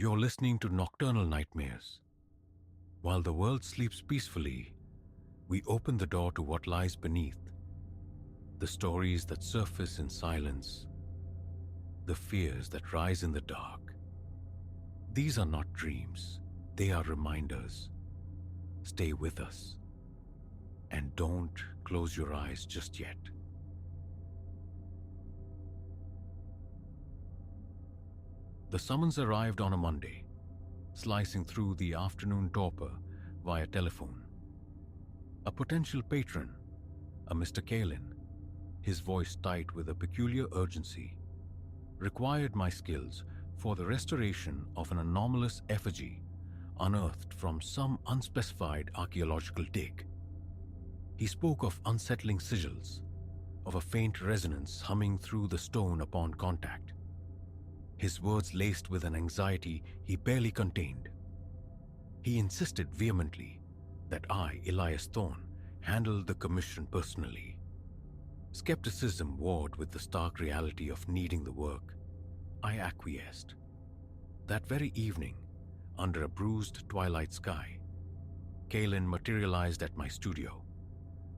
You're listening to Nocturnal Nightmares. While the world sleeps peacefully, we open the door to what lies beneath. The stories that surface in silence, the fears that rise in the dark. These are not dreams, they are reminders. Stay with us. And don't close your eyes just yet. The summons arrived on a Monday, slicing through the afternoon torpor via telephone. A potential patron, a Mr. Kalin, his voice tight with a peculiar urgency, required my skills for the restoration of an anomalous effigy unearthed from some unspecified archaeological dig. He spoke of unsettling sigils, of a faint resonance humming through the stone upon contact. His words laced with an anxiety he barely contained. He insisted vehemently that I, Elias Thorne, handle the commission personally. Skepticism warred with the stark reality of needing the work. I acquiesced. That very evening, under a bruised twilight sky, Kalin materialized at my studio,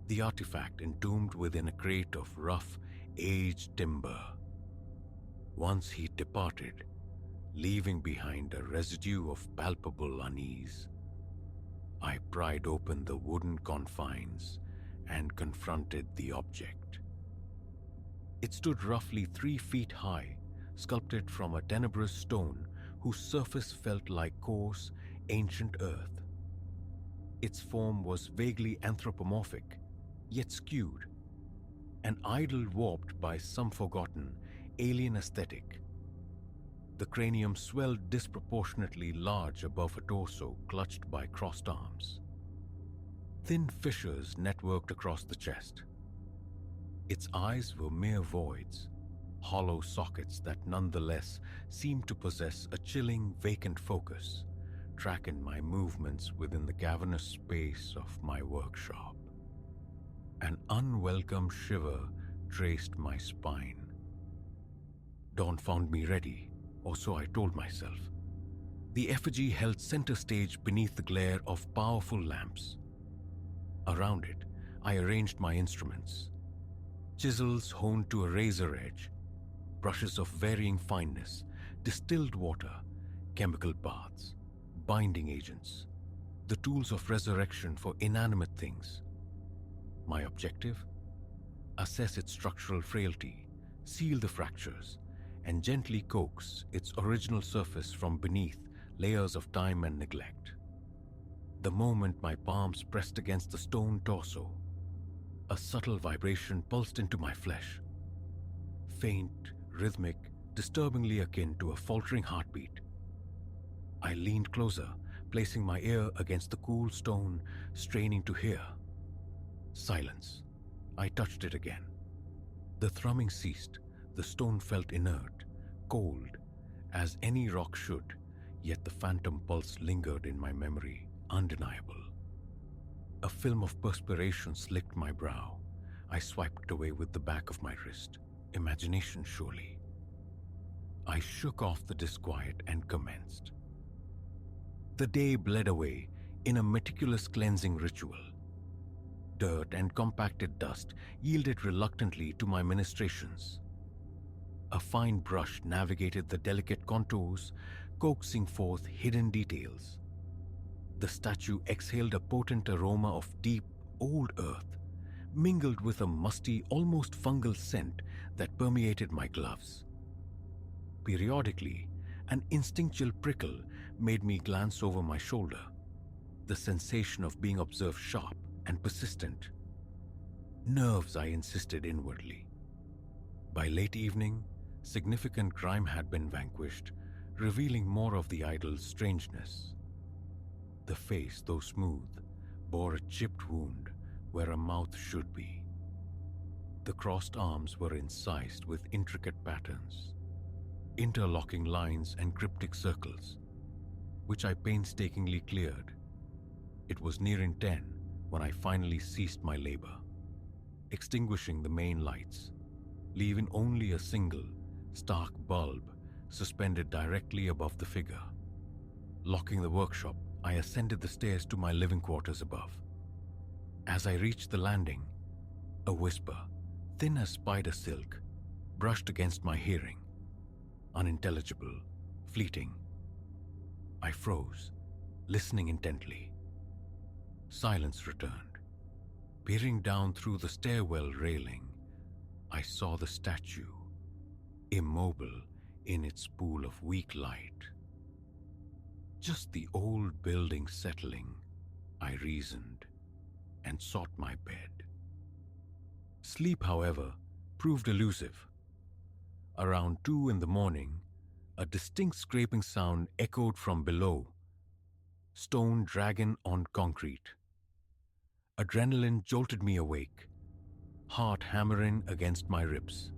the artifact entombed within a crate of rough, aged timber. Once he departed, leaving behind a residue of palpable unease. I pried open the wooden confines and confronted the object. It stood roughly 3 feet high, sculpted from a tenebrous stone whose surface felt like coarse, ancient earth. Its form was vaguely anthropomorphic, yet skewed, an idol warped by some forgotten, alien aesthetic. The cranium swelled disproportionately large above a torso clutched by crossed arms. Thin fissures networked across the chest. Its eyes were mere voids, hollow sockets that nonetheless seemed to possess a chilling, vacant focus, tracking my movements within the cavernous space of my workshop. An unwelcome shiver traced my spine. Dawn found me ready, or so I told myself. The effigy held center stage beneath the glare of powerful lamps. Around it, I arranged my instruments. Chisels honed to a razor edge, brushes of varying fineness, distilled water, chemical baths, binding agents, the tools of resurrection for inanimate things. My objective? Assess its structural frailty, seal the fractures, and gently coax its original surface from beneath layers of time and neglect. The moment my palms pressed against the stone torso, a subtle vibration pulsed into my flesh. Faint, rhythmic, disturbingly akin to a faltering heartbeat. I leaned closer, placing my ear against the cool stone, straining to hear. Silence. I touched it again. The thrumming ceased. The stone felt inert, cold, as any rock should, yet the phantom pulse lingered in my memory, undeniable. A film of perspiration slicked my brow. I swiped away with the back of my wrist. Imagination, surely. I shook off the disquiet and commenced. The day bled away in a meticulous cleansing ritual. Dirt and compacted dust yielded reluctantly to my ministrations. A fine brush navigated the delicate contours, coaxing forth hidden details. The statue exhaled a potent aroma of deep, old earth, mingled with a musty, almost fungal scent that permeated my gloves. Periodically, an instinctual prickle made me glance over my shoulder, the sensation of being observed sharp and persistent. Nerves, I insisted inwardly. By late evening, significant crime had been vanquished, revealing more of the idol's strangeness. The face, though smooth, bore a chipped wound where a mouth should be. The crossed arms were incised with intricate patterns, interlocking lines and cryptic circles, which I painstakingly cleared. It was nearing 10 when I finally ceased my labor, extinguishing the main lights, leaving only a single, stark bulb suspended directly above the figure. Locking the workshop, I ascended the stairs to my living quarters above. As I reached the landing, a whisper, thin as spider silk, brushed against my hearing. Unintelligible, fleeting. I froze, listening intently. Silence returned. Peering down through the stairwell railing, I saw the statue, immobile in its pool of weak light. Just the old building settling, I reasoned, and sought my bed. Sleep, however, proved elusive. Around 2 in the morning, a distinct scraping sound echoed from below. Stone dragging on concrete. Adrenaline jolted me awake, heart hammering against my ribs.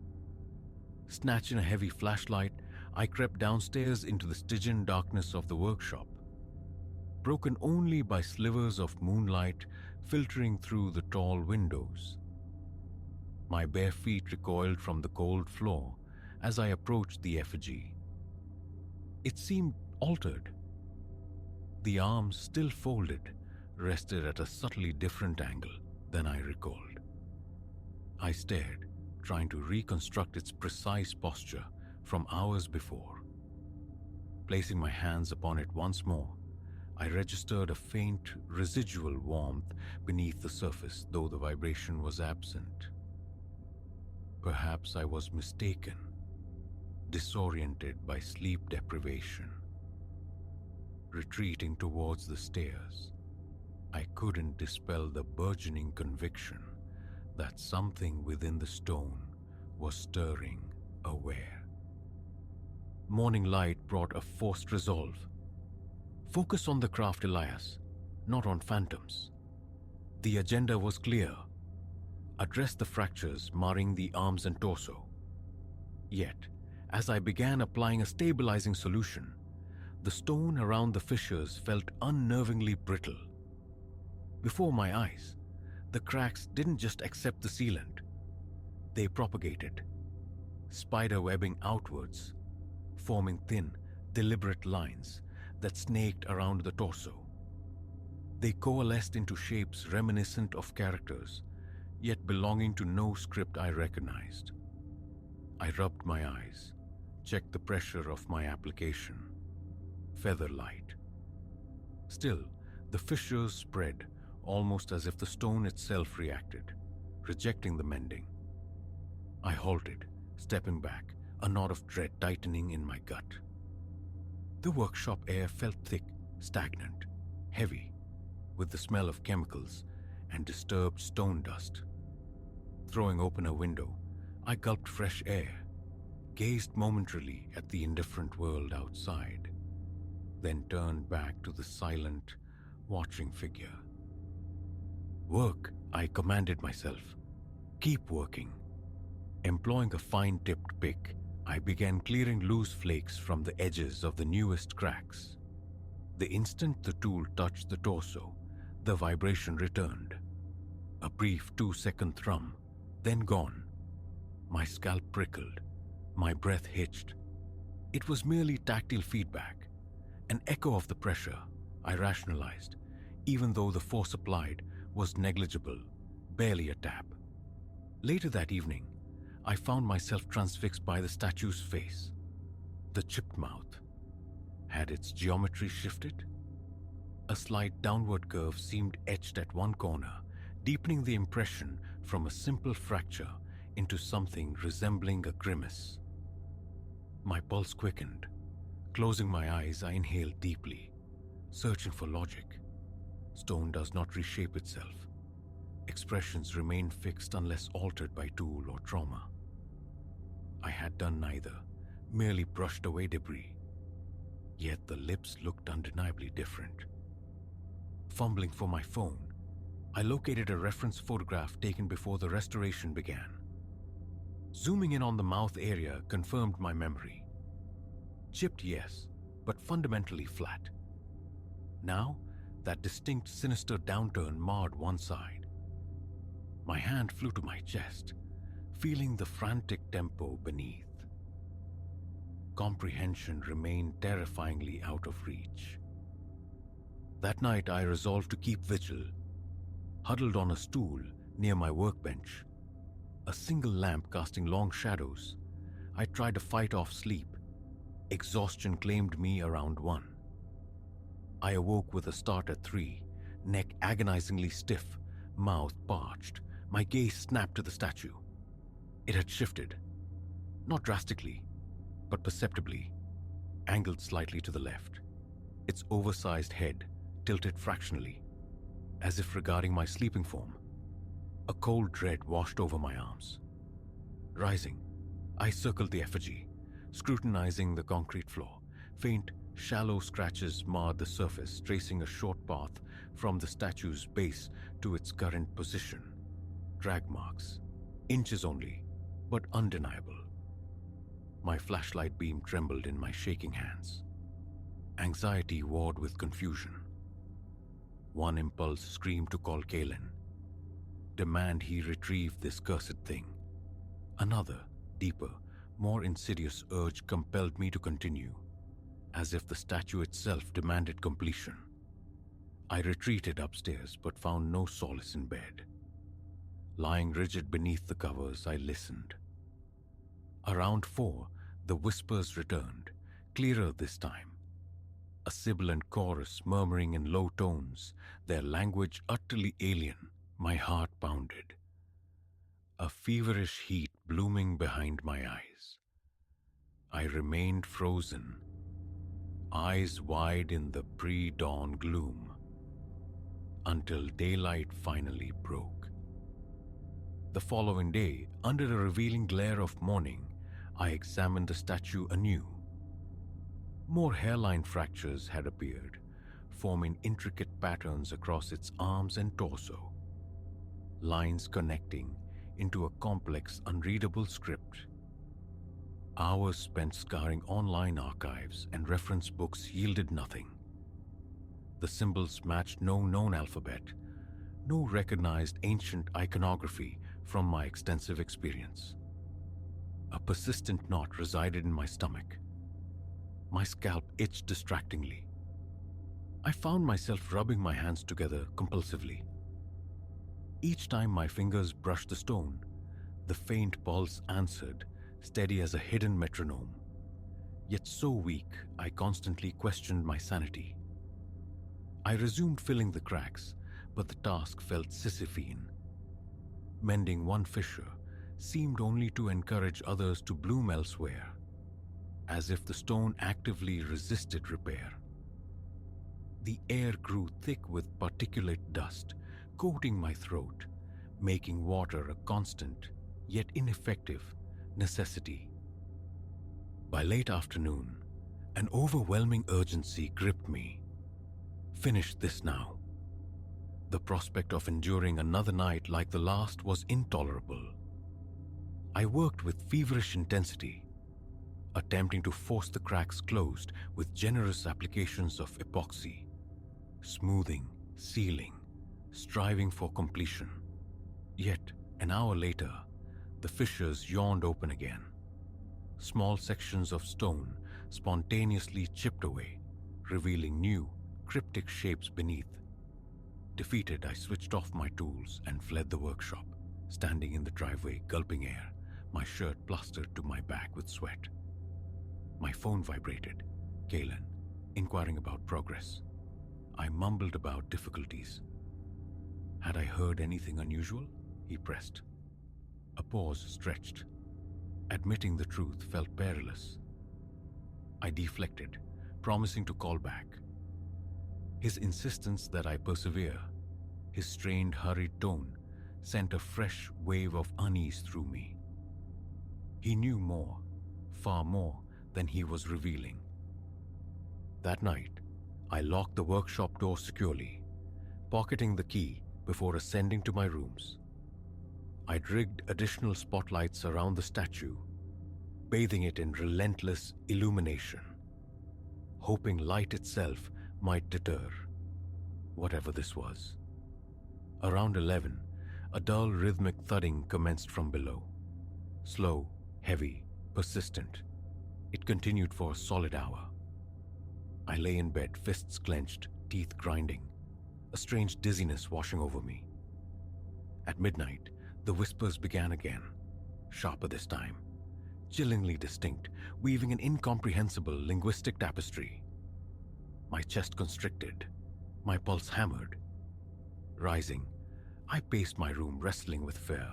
Snatching a heavy flashlight, I crept downstairs into the Stygian darkness of the workshop, broken only by slivers of moonlight filtering through the tall windows. My bare feet recoiled from the cold floor as I approached the effigy. It seemed altered. The arms, still folded, rested at a subtly different angle than I recalled. I stared, trying to reconstruct its precise posture from hours before. Placing my hands upon it once more, I registered a faint, residual warmth beneath the surface, though the vibration was absent. Perhaps I was mistaken, disoriented by sleep deprivation. Retreating towards the stairs, I couldn't dispel the burgeoning conviction that something within the stone was stirring, aware. Morning light brought a forced resolve. Focus on the craft, Elias, not on phantoms. The agenda was clear. Address the fractures marring the arms and torso. Yet, as I began applying a stabilizing solution, the stone around the fissures felt unnervingly brittle. Before my eyes, the cracks didn't just accept the sealant. They propagated, spider-webbing outwards, forming thin, deliberate lines that snaked around the torso. They coalesced into shapes reminiscent of characters, yet belonging to no script I recognized. I rubbed my eyes, checked the pressure of my application. Feather light. Still, the fissures spread, almost as if the stone itself reacted, rejecting the mending. I halted, stepping back, a knot of dread tightening in my gut. The workshop air felt thick, stagnant, heavy, with the smell of chemicals and disturbed stone dust. Throwing open a window, I gulped fresh air, gazed momentarily at the indifferent world outside, then turned back to the silent, watching figure. Work, I commanded myself. Keep working. Employing a fine-tipped pick, I began clearing loose flakes from the edges of the newest cracks. The instant the tool touched the torso, the vibration returned. A brief 2-second thrum, then gone. My scalp prickled, my breath hitched. It was merely tactile feedback, an echo of the pressure, I rationalized, even though the force applied was negligible, barely a tap. Later that evening, I found myself transfixed by the statue's face. The chipped mouth. Had its geometry shifted? A slight downward curve seemed etched at one corner, deepening the impression from a simple fracture into something resembling a grimace. My pulse quickened. Closing my eyes, I inhaled deeply, searching for logic. Stone does not reshape itself. Expressions remain fixed unless altered by tool or trauma. I had done neither, merely brushed away debris. Yet the lips looked undeniably different. Fumbling for my phone, I located a reference photograph taken before the restoration began. Zooming in on the mouth area confirmed my memory. Chipped, yes, but fundamentally flat. Now, that distinct sinister downturn marred one side. My hand flew to my chest, feeling the frantic tempo beneath. Comprehension remained terrifyingly out of reach. That night I resolved to keep vigil. Huddled on a stool near my workbench, a single lamp casting long shadows, I tried to fight off sleep. Exhaustion claimed me around 1. I awoke with a start at 3, neck agonizingly stiff, mouth parched. My gaze snapped to the statue. It had shifted. Not drastically, but perceptibly, angled slightly to the left. Its oversized head tilted fractionally, as if regarding my sleeping form. A cold dread washed over my arms. Rising, I circled the effigy, scrutinizing the concrete floor. Faint, shallow scratches marred the surface, tracing a short path from the statue's base to its current position. Drag marks, inches only, but undeniable. My flashlight beam trembled in my shaking hands. Anxiety warred with confusion. One impulse screamed to call Kalen, demand he retrieve this cursed thing. Another, deeper, more insidious urge compelled me to continue, as if the statue itself demanded completion. I retreated upstairs but found no solace in bed. Lying rigid beneath the covers, I listened. Around 4, the whispers returned, clearer this time. A sibilant chorus murmuring in low tones, their language utterly alien. My heart pounded. A feverish heat blooming behind my eyes. I remained frozen, eyes wide in the pre-dawn gloom, until daylight finally broke. The following day, under a revealing glare of morning, I examined the statue anew. More hairline fractures had appeared, forming intricate patterns across its arms and torso. Lines connecting into a complex, unreadable script. Hours spent scouring online archives and reference books yielded nothing. The symbols matched no known alphabet, no recognized ancient iconography from my extensive experience. A persistent knot resided in my stomach. My scalp itched distractingly. I found myself rubbing my hands together compulsively. Each time my fingers brushed the stone, the faint pulse answered, steady as a hidden metronome. Yet so weak, I constantly questioned my sanity. I resumed filling the cracks, but the task felt Sisyphean. Mending one fissure seemed only to encourage others to bloom elsewhere, as if the stone actively resisted repair. The air grew thick with particulate dust, coating my throat, making water a constant, yet ineffective, necessity. By late afternoon, an overwhelming urgency gripped me. Finish this now. The prospect of enduring another night like the last was intolerable. I worked with feverish intensity, attempting to force the cracks closed with generous applications of epoxy, smoothing, sealing, striving for completion. Yet, an hour later, the fissures yawned open again. Small sections of stone spontaneously chipped away, revealing new, cryptic shapes beneath. Defeated, I switched off my tools and fled the workshop, standing in the driveway, gulping air, my shirt plastered to my back with sweat. My phone vibrated. Kalen, inquiring about progress. I mumbled about difficulties. Had I heard anything unusual? He pressed. A pause stretched. Admitting the truth felt perilous. I deflected, promising to call back. His insistence that I persevere, his strained, hurried tone, sent a fresh wave of unease through me. He knew more, far more than he was revealing. That night, I locked the workshop door securely, pocketing the key before ascending to my rooms. I'd rigged additional spotlights around the statue, bathing it in relentless illumination, hoping light itself might deter, whatever this was. Around 11, a dull rhythmic thudding commenced from below. Slow, heavy, persistent. It continued for a solid hour. I lay in bed, fists clenched, teeth grinding, a strange dizziness washing over me. At midnight, the whispers began again, sharper this time, chillingly distinct, weaving an incomprehensible linguistic tapestry. My chest constricted, my pulse hammered. Rising, I paced my room, wrestling with fear.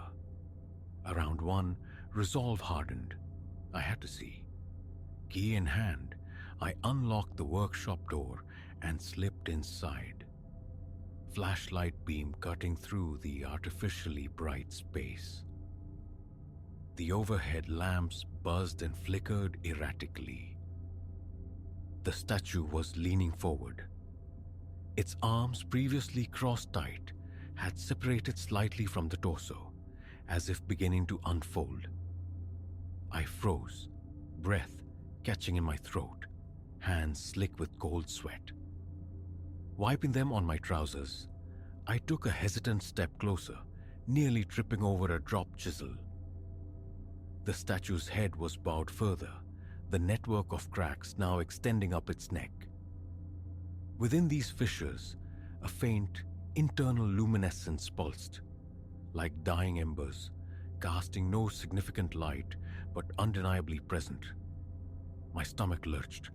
Around 1, resolve hardened. I had to see. Key in hand, I unlocked the workshop door and slipped inside. Flashlight beam cutting through the artificially bright space. The overhead lamps buzzed and flickered erratically. The statue was leaning forward. Its arms, previously crossed tight, had separated slightly from the torso, as if beginning to unfold. I froze, breath catching in my throat, hands slick with cold sweat. Wiping them on my trousers, I took a hesitant step closer, nearly tripping over a dropped chisel. The statue's head was bowed further, the network of cracks now extending up its neck. Within these fissures, a faint, internal luminescence pulsed, like dying embers, casting no significant light but undeniably present. My stomach lurched.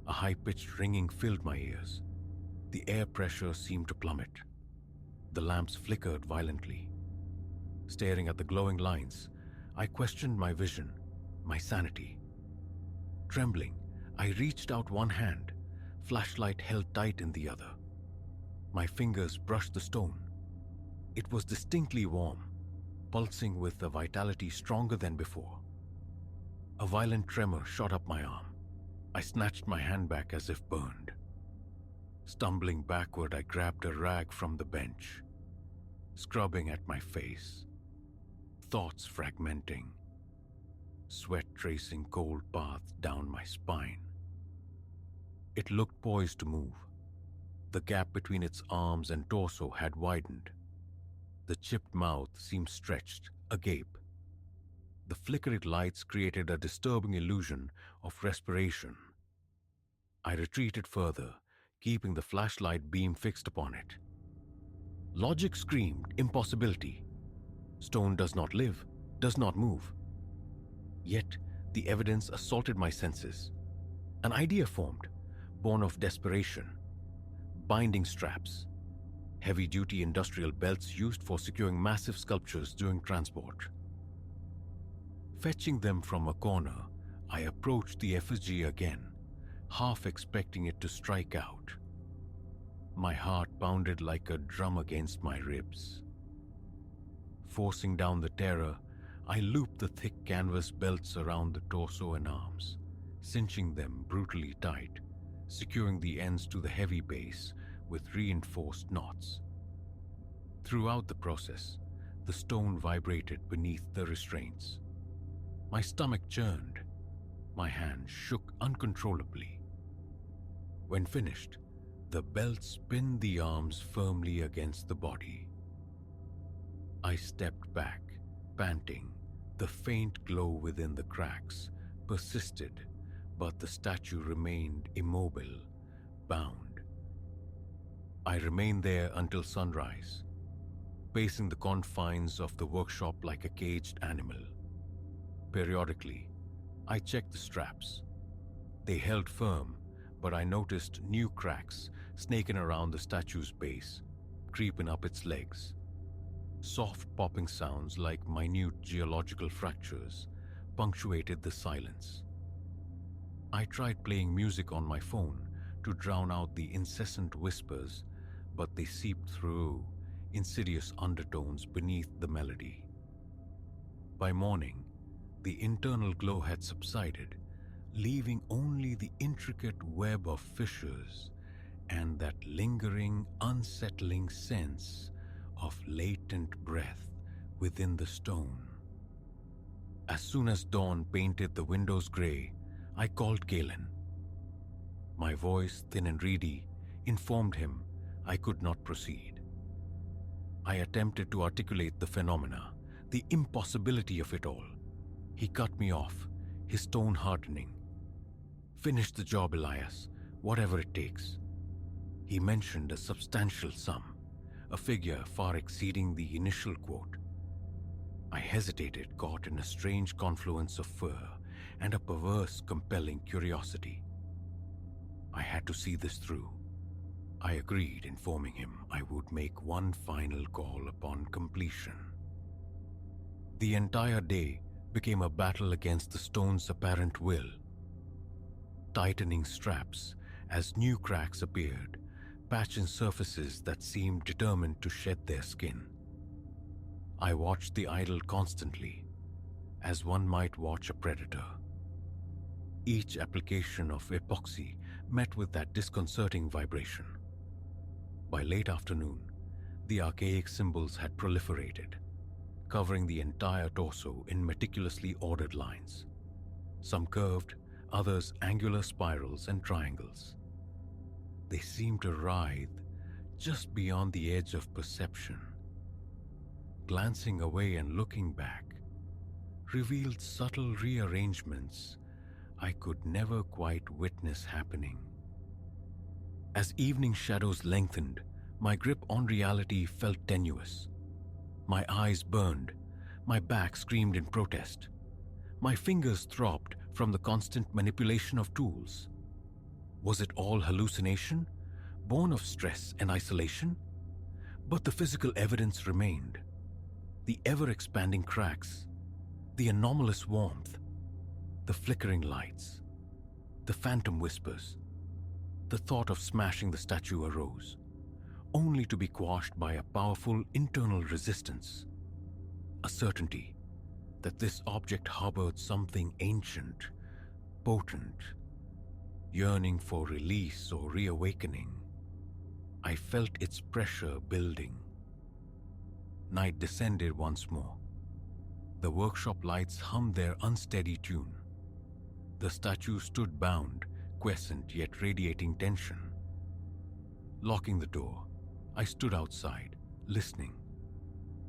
A high-pitched ringing filled my ears. The air pressure seemed to plummet. The lamps flickered violently. Staring at the glowing lines, I questioned my vision, my sanity. Trembling, I reached out one hand, flashlight held tight in the other. My fingers brushed the stone. It was distinctly warm, pulsing with a vitality stronger than before. A violent tremor shot up my arm. I snatched my hand back as if burned. Stumbling backward, I grabbed a rag from the bench, scrubbing at my face. Thoughts fragmenting. Sweat tracing cold paths down my spine. It looked poised to move. The gap between its arms and torso had widened. The chipped mouth seemed stretched, agape. The flickering lights created a disturbing illusion of respiration. I retreated further, keeping the flashlight beam fixed upon it. Logic screamed impossibility. Stone does not live, does not move. Yet, the evidence assaulted my senses. An idea formed, born of desperation. Binding straps, heavy-duty industrial belts used for securing massive sculptures during transport. Fetching them from a corner, I approached the effigy again, half expecting it to strike out. My heart pounded like a drum against my ribs. Forcing down the terror, I looped the thick canvas belts around the torso and arms, cinching them brutally tight, securing the ends to the heavy base with reinforced knots. Throughout the process, the stone vibrated beneath the restraints. My stomach churned. My hand shook uncontrollably. When finished, the belts pinned the arms firmly against the body. I stepped back, panting. The faint glow within the cracks persisted, but the statue remained immobile, bound. I remained there until sunrise, pacing the confines of the workshop like a caged animal. Periodically, I checked the straps. They held firm, but I noticed new cracks snaking around the statue's base, creeping up its legs. Soft popping sounds like minute geological fractures punctuated the silence. I tried playing music on my phone to drown out the incessant whispers, but they seeped through, insidious undertones beneath the melody. By morning, the internal glow had subsided, leaving only the intricate web of fissures and that lingering, unsettling sense of latent breath within the stone. As soon as dawn painted the windows gray, I called Galen. My voice, thin and reedy, informed him I could not proceed. I attempted to articulate the phenomena, the impossibility of it all. He cut me off, his tone hardening. "Finish the job, Elias, whatever it takes." He mentioned a substantial sum, a figure far exceeding the initial quote. I hesitated, caught in a strange confluence of fear and a perverse, compelling curiosity. I had to see this through. I agreed, informing him I would make one final call upon completion. The entire day became a battle against the stone's apparent will. Tightening straps as new cracks appeared, patching surfaces that seemed determined to shed their skin. I watched the idol constantly, as one might watch a predator. Each application of epoxy met with that disconcerting vibration. By late afternoon, the archaic symbols had proliferated, covering the entire torso in meticulously ordered lines. Some curved, others angular spirals and triangles. They seemed to writhe just beyond the edge of perception. Glancing away and looking back revealed subtle rearrangements I could never quite witness happening. As evening shadows lengthened, my grip on reality felt tenuous. My eyes burned, my back screamed in protest. My fingers throbbed from the constant manipulation of tools. Was it all hallucination, born of stress and isolation? But the physical evidence remained. The ever-expanding cracks, the anomalous warmth, the flickering lights, the phantom whispers. The thought of smashing the statue arose, only to be quashed by a powerful internal resistance. A certainty that this object harbored something ancient, potent, yearning for release or reawakening. I felt its pressure building. Night descended once more. The workshop lights hummed their unsteady tune. The statue stood bound, quiescent yet radiating tension. Locking the door, I stood outside, listening.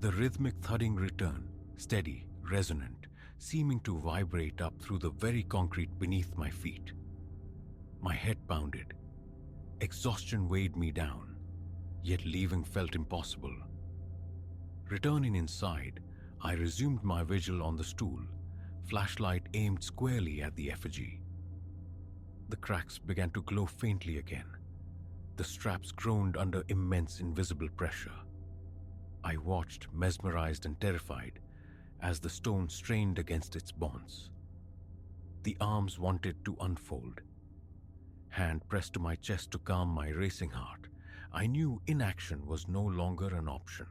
The rhythmic thudding returned, steady, resonant, seeming to vibrate up through the very concrete beneath my feet. My head pounded. Exhaustion weighed me down, yet leaving felt impossible. Returning inside, I resumed my vigil on the stool, flashlight aimed squarely at the effigy. The cracks began to glow faintly again. The straps groaned under immense invisible pressure. I watched, mesmerized and terrified, as the stone strained against its bonds. The arms wanted to unfold. Hand pressed to my chest to calm my racing heart. I knew inaction was no longer an option.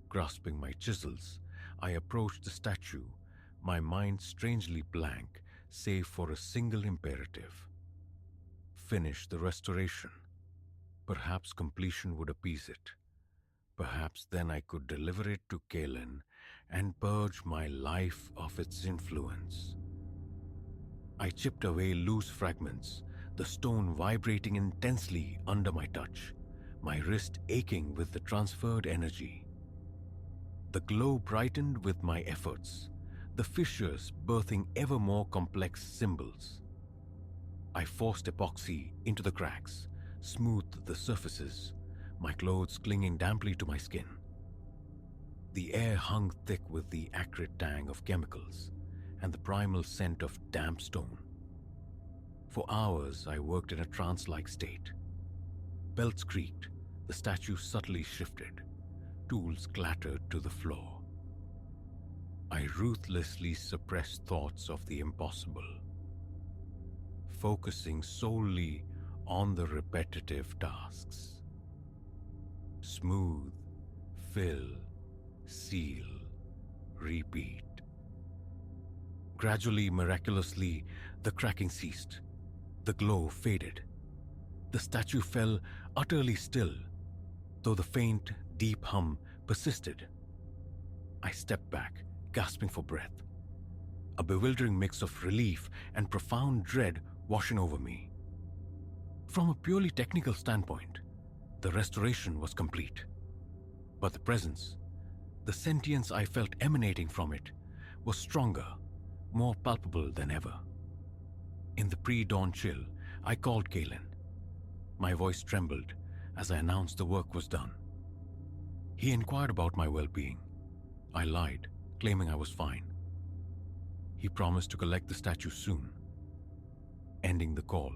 Grasping my chisels, I approached the statue, my mind strangely blank, save for a single imperative. Finish the restoration. Perhaps completion would appease it. Perhaps then I could deliver it to Kaelin and purge my life of its influence. I chipped away loose fragments, the stone vibrating intensely under my touch, my wrist aching with the transferred energy. The glow brightened with my efforts, the fissures birthing ever more complex symbols. I forced epoxy into the cracks, smoothed the surfaces, my clothes clinging damply to my skin. The air hung thick with the acrid tang of chemicals and the primal scent of damp stone. For hours I worked in a trance-like state. Belts creaked, the statue subtly shifted, tools clattered to the floor. I ruthlessly suppressed thoughts of the impossible, focusing solely on the repetitive tasks. Smooth, fill, seal, repeat. Gradually, miraculously, the cracking ceased. The glow faded. The statue fell utterly still, though the faint, deep hum persisted. I stepped back, gasping for breath. A bewildering mix of relief and profound dread washing over me. From a purely technical standpoint, the restoration was complete. But the presence, the sentience I felt emanating from it, was stronger, more palpable than ever. In the pre-dawn chill, I called Kaelin. My voice trembled as I announced the work was done. He inquired about my well-being. I lied, claiming I was fine. He promised to collect the statue soon. Ending the call,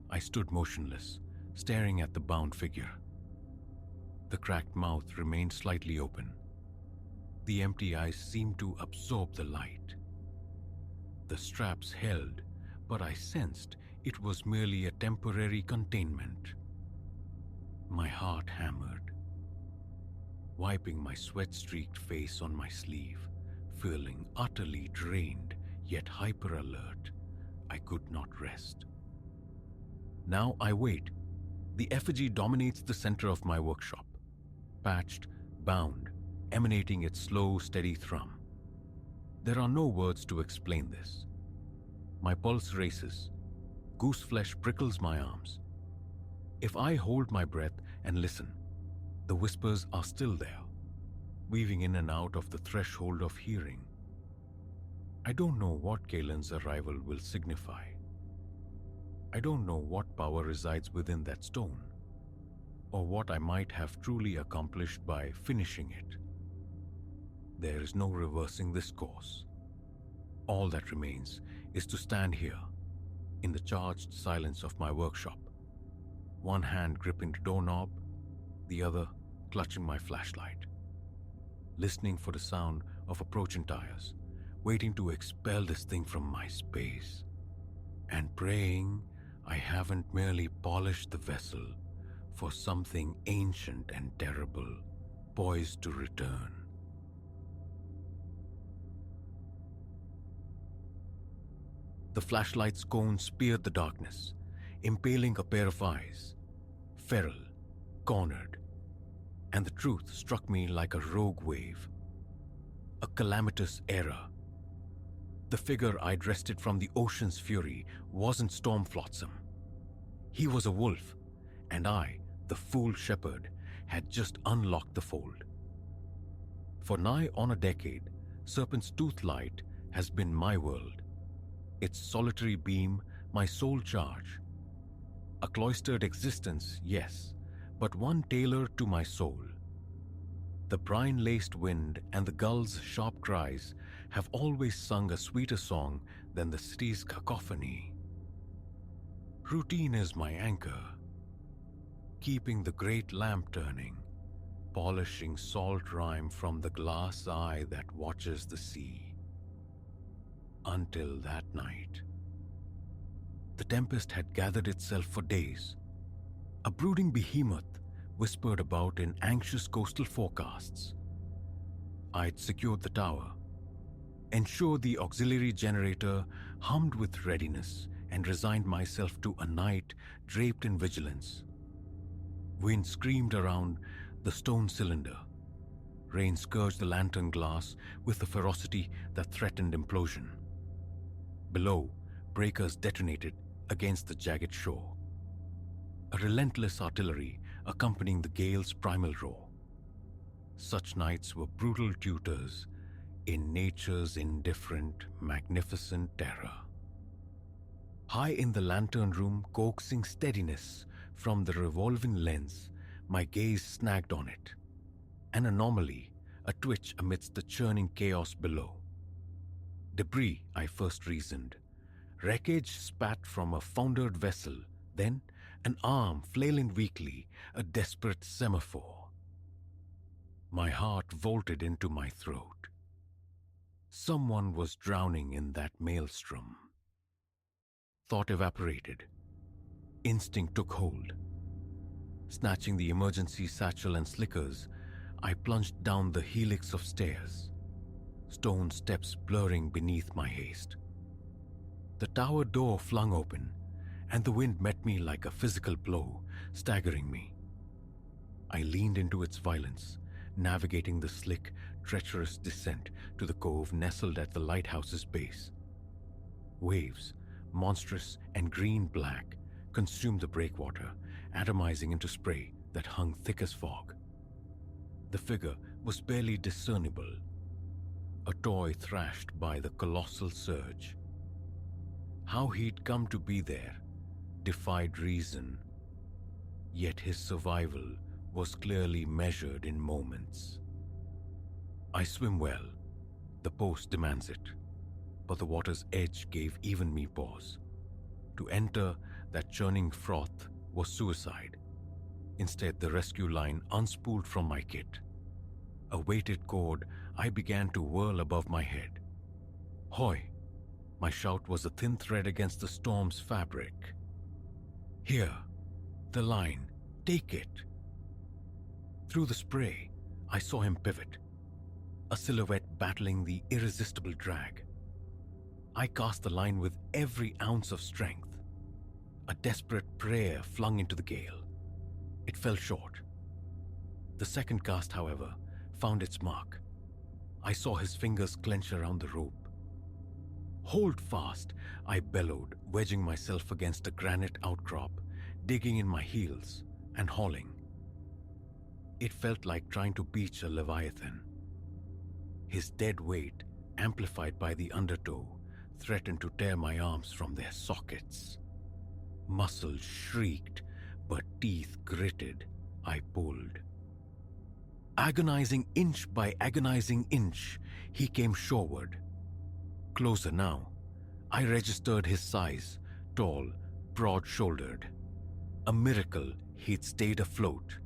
I stood motionless, staring at the bound figure. The cracked mouth remained slightly open. The empty eyes seemed to absorb the light. The straps held, but I sensed it was merely a temporary containment. My heart hammered. Wiping my sweat-streaked face on my sleeve, feeling utterly drained yet hyper-alert, I could not rest. Now I wait. The effigy dominates the center of my workshop, patched, bound, emanating its slow, steady thrum. There are no words to explain this. My pulse races. Goose flesh prickles my arms. If I hold my breath and listen, the whispers are still there, weaving in and out of the threshold of hearing. I don't know what Kalen's arrival will signify. I don't know what power resides within that stone, or what I might have truly accomplished by finishing it. There is no reversing this course. All that remains is to stand here, in the charged silence of my workshop, one hand gripping the doorknob, the other clutching my flashlight, listening for the sound of approaching tires, waiting to expel this thing from my space, and praying I haven't merely polished the vessel for something ancient and terrible poised to return. The flashlight's cone speared the darkness, impaling a pair of eyes, feral, cornered, and the truth struck me like a rogue wave. A calamitous error. The figure I'd wrested from the ocean's fury wasn't Storm Flotsam. He was a wolf, and I, the fool shepherd, had just unlocked the fold. For nigh on a decade, Serpent's Tooth Light has been my world. Its solitary beam, my sole charge. A cloistered existence, yes, but one tailored to my soul. The brine-laced wind and the gull's sharp cries have always sung a sweeter song than the city's cacophony. Routine is my anchor, keeping the great lamp turning, polishing salt rime from the glass eye that watches the sea. Until that night. The tempest had gathered itself for days. A brooding behemoth whispered about in anxious coastal forecasts. I'd secured the tower, ensured the auxiliary generator hummed with readiness, and resigned myself to a night draped in vigilance. Wind screamed around the stone cylinder. Rain scourged the lantern glass with a ferocity that threatened implosion. Below, breakers detonated against the jagged shore. A relentless artillery accompanying the gale's primal roar. Such nights were brutal tutors in nature's indifferent, magnificent terror. High in the lantern room, coaxing steadiness from the revolving lens, my gaze snagged on it. An anomaly, a twitch amidst the churning chaos below. Debris, I first reasoned. Wreckage spat from a foundered vessel, then an arm flailing weakly, a desperate semaphore. My heart vaulted into my throat. Someone was drowning in that maelstrom. Thought evaporated. Instinct took hold. Snatching the emergency satchel and slickers, I plunged down the helix of stairs, stone steps blurring beneath my haste. The tower door flung open, and the wind met me like a physical blow, staggering me. I leaned into its violence, navigating the slick, treacherous descent to the cove nestled at the lighthouse's base. Waves, monstrous and green-black, consumed the breakwater, atomizing into spray that hung thick as fog. The figure was barely discernible, a toy thrashed by the colossal surge. How he'd come to be there defied reason. Yet his survival was clearly measured in moments. I swim well. The post demands it. But the water's edge gave even me pause. To enter that churning froth was suicide. Instead, the rescue line unspooled from my kit. A weighted cord, I began to whirl above my head. Hoy! My shout was a thin thread against the storm's fabric. Here, the line, take it. Through the spray, I saw him pivot, a silhouette battling the irresistible drag. I cast the line with every ounce of strength, a desperate prayer flung into the gale. It fell short. The second cast, however, found its mark. I saw his fingers clench around the rope. Hold fast, I bellowed, wedging myself against a granite outcrop, digging in my heels and hauling. It felt like trying to beach a leviathan. His dead weight, amplified by the undertow, threatened to tear my arms from their sockets. Muscles shrieked, but teeth gritted. I pulled. Agonizing inch by agonizing inch, he came shoreward. Closer now, I registered his size, tall, broad-shouldered. A miracle he'd stayed afloat.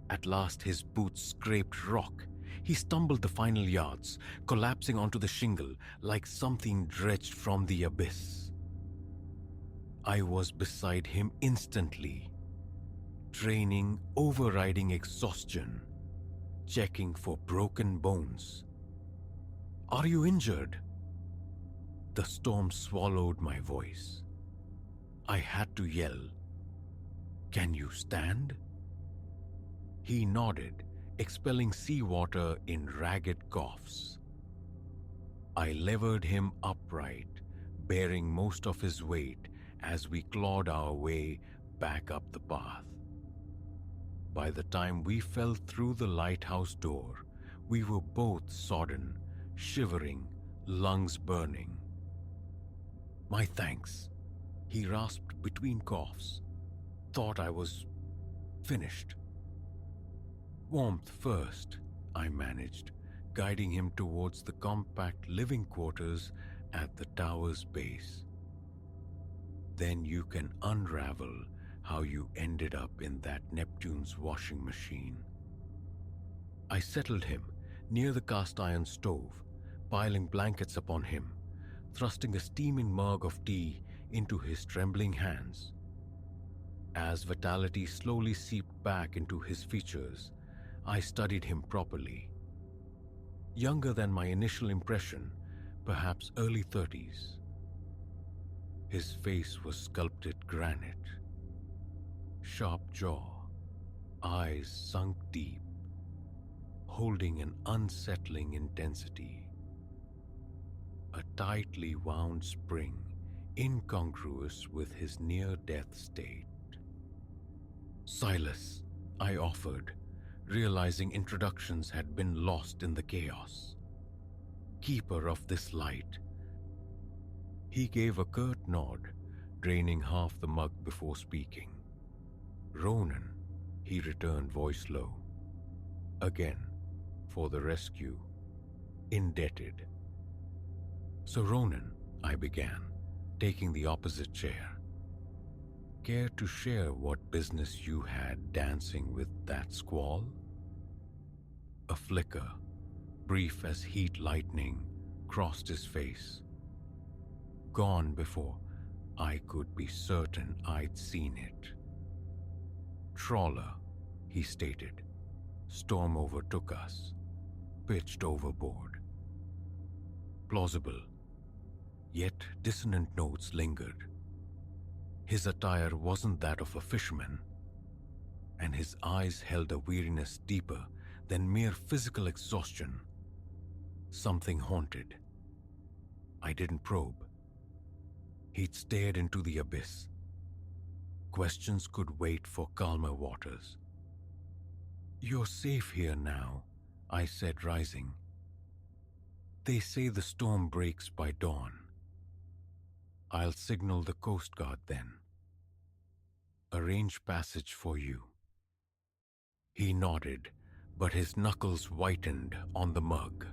At last his boots scraped rock. He stumbled the final yards, collapsing onto the shingle like something dredged from the abyss. I was beside him instantly, training, overriding exhaustion, checking for broken bones. Are you injured? The storm swallowed my voice. I had to yell, Can you stand? He nodded, expelling seawater in ragged coughs. I levered him upright, bearing most of his weight as we clawed our way back up the path. By the time we fell through the lighthouse door, we were both sodden, shivering, lungs burning. My thanks, he rasped between coughs. Thought I was finished. Warmth first, I managed, guiding him towards the compact living quarters at the tower's base. Then you can unravel how you ended up in that Neptune's washing machine. I settled him near the cast iron stove, piling blankets upon him, thrusting a steaming mug of tea into his trembling hands. As vitality slowly seeped back into his features, I studied him properly. Younger than my initial impression, perhaps early 30s. His face was sculpted granite. Sharp jaw, eyes sunk deep, holding an unsettling intensity. A tightly wound spring, incongruous with his near-death state. Silas, I offered, realizing introductions had been lost in the chaos. Keeper of this light. He gave a curt nod, draining half the mug before speaking. Ronan, he returned, voice low. Again, for the rescue, indebted. So Ronan, I began, taking the opposite chair. Care to share what business you had dancing with that squall? A flicker, brief as heat lightning, crossed his face. Gone before I could be certain I'd seen it. Trawler, he stated. Storm overtook us, pitched overboard. Plausible, yet dissonant notes lingered. His attire wasn't that of a fisherman, and his eyes held a weariness deeper than mere physical exhaustion. Something haunted. I didn't probe. He'd stared into the abyss. Questions could wait for calmer waters. You're safe here now, I said, rising. They say the storm breaks by dawn. I'll signal the Coast Guard then. arrange passage for you." He nodded, but his knuckles whitened on the mug.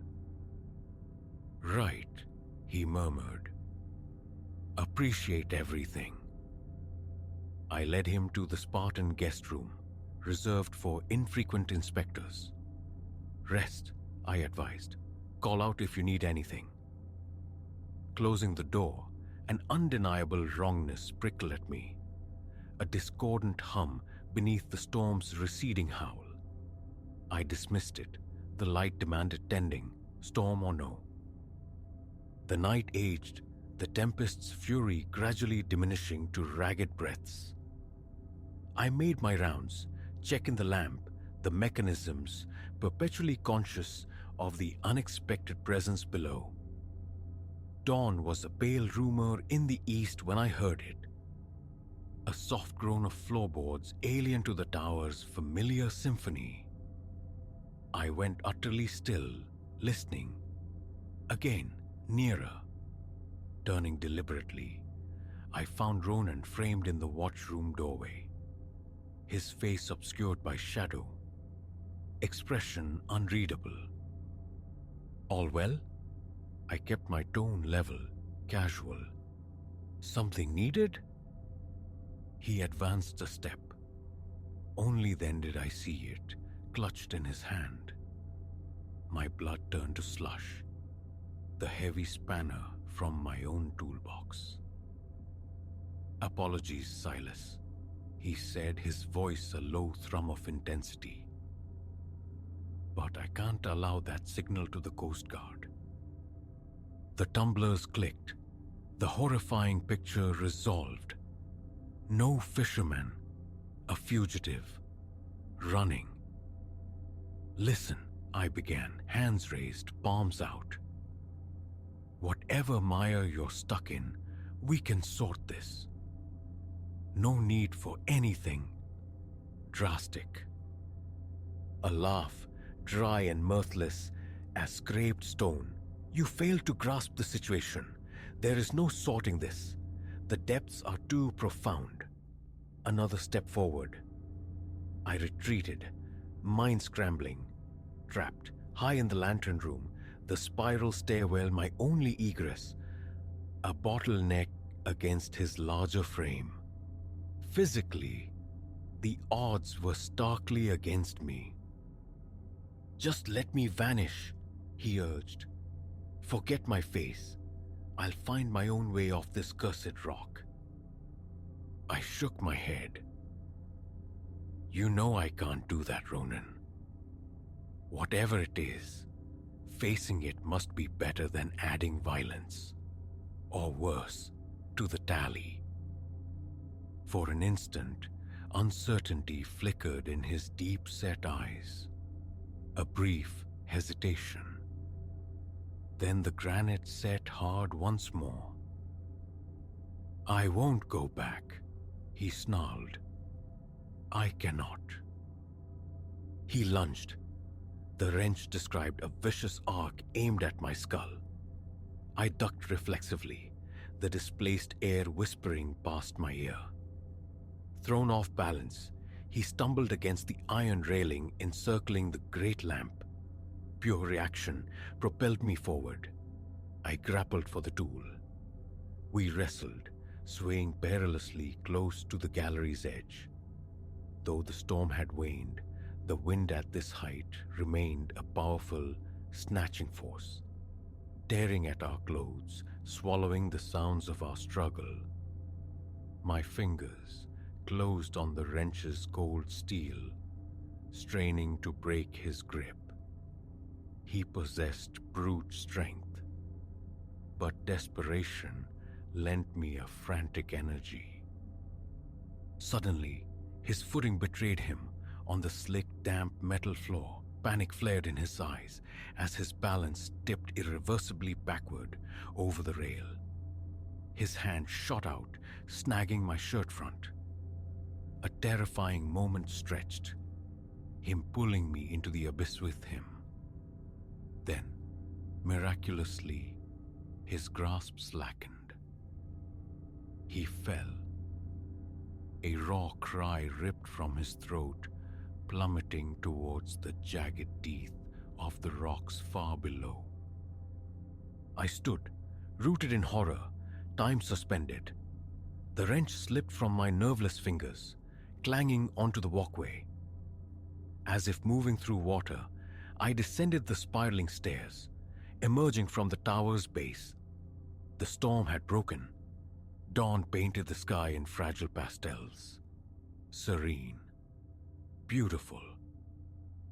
"Right," he murmured. "Appreciate everything." I led him to the Spartan guest room, reserved for infrequent inspectors. "Rest," I advised. "Call out if you need anything." Closing the door, an undeniable wrongness prickled at me, a discordant hum beneath the storm's receding howl. I dismissed it. The light demanded tending, storm or no. The night aged, the tempest's fury gradually diminishing to ragged breaths. I made my rounds, checking the lamp, the mechanisms, perpetually conscious of the unexpected presence below. Dawn was a pale rumor in the east when I heard it. A soft groan of floorboards alien to the tower's familiar symphony. I went utterly still, listening. Again, nearer. Turning deliberately, I found Ronan framed in the watchroom doorway, his face obscured by shadow, expression unreadable. "All well?" I kept my tone level, casual. "Something needed?" He advanced a step. Only then did I see it, clutched in his hand. My blood turned to slush, the heavy spanner from my own toolbox. "Apologies, Silas," he said, his voice a low thrum of intensity. "But I can't allow that signal to the Coast Guard." The tumblers clicked, the horrifying picture resolved. No fisherman, a fugitive, running. "Listen," I began, hands raised, palms out. "Whatever mire you're stuck in, we can sort this. No need for anything drastic." A laugh, dry and mirthless as scraped stone. "You fail to grasp the situation. There is no sorting this. The depths are too profound." Another step forward. I retreated, mind scrambling, trapped, high in the lantern room, the spiral stairwell my only egress, a bottleneck against his larger frame. Physically, the odds were starkly against me. "Just let me vanish," he urged. "Forget my face. I'll find my own way off this cursed rock." I shook my head. "You know I can't do that, Ronan. Whatever it is, facing it must be better than adding violence, or worse, to the tally." For an instant, uncertainty flickered in his deep-set eyes. A brief hesitation. Then the granite set hard once more. "I won't go back," he snarled. "I cannot." He lunged. The wrench described a vicious arc aimed at my skull. I ducked reflexively, the displaced air whispering past my ear. Thrown off balance, he stumbled against the iron railing encircling the great lamp. Pure reaction propelled me forward. I grappled for the tool. We wrestled, swaying perilously close to the gallery's edge. Though the storm had waned, the wind at this height remained a powerful, snatching force, tearing at our clothes, swallowing the sounds of our struggle. My fingers closed on the wrench's cold steel, straining to break his grip. He possessed brute strength, but desperation lent me a frantic energy. Suddenly, his footing betrayed him on the slick, damp metal floor. Panic flared in his eyes as his balance tipped irreversibly backward over the rail. His hand shot out, snagging my shirt front. A terrifying moment stretched, him pulling me into the abyss with him. Then, miraculously, his grasp slackened. He fell. A raw cry ripped from his throat, plummeting towards the jagged teeth of the rocks far below. I stood, rooted in horror, time suspended. The wrench slipped from my nerveless fingers, clanging onto the walkway. As if moving through water, I descended the spiraling stairs, emerging from the tower's base. The storm had broken. Dawn painted the sky in fragile pastels. Serene. Beautiful.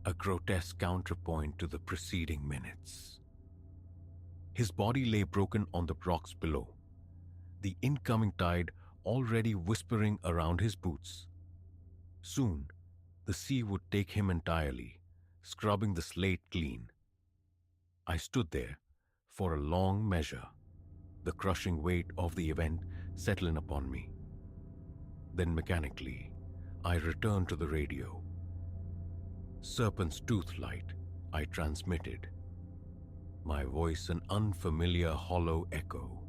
A grotesque counterpoint to the preceding minutes. His body lay broken on the rocks below, the incoming tide already whispering around his boots. Soon, the sea would take him entirely, scrubbing the slate clean. I stood there for a long measure, the crushing weight of the event settling upon me. Then mechanically, I returned to the radio. Serpent's tooth light, I transmitted. My voice an unfamiliar hollow echo.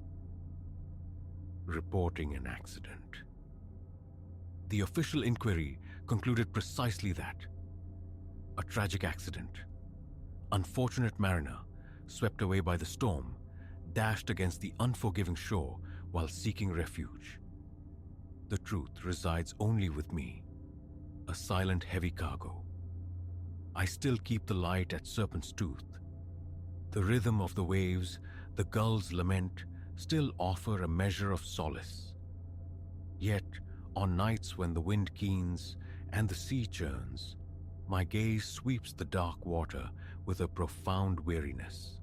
Reporting an accident. The official inquiry concluded precisely that. A tragic accident. Unfortunate mariner, swept away by the storm, dashed against the unforgiving shore while seeking refuge. The truth resides only with me, a silent heavy cargo. I still keep the light at Serpent's Tooth. The rhythm of the waves, the gull's lament, still offer a measure of solace. Yet, on nights when the wind keens and the sea churns, my gaze sweeps the dark water with a profound weariness.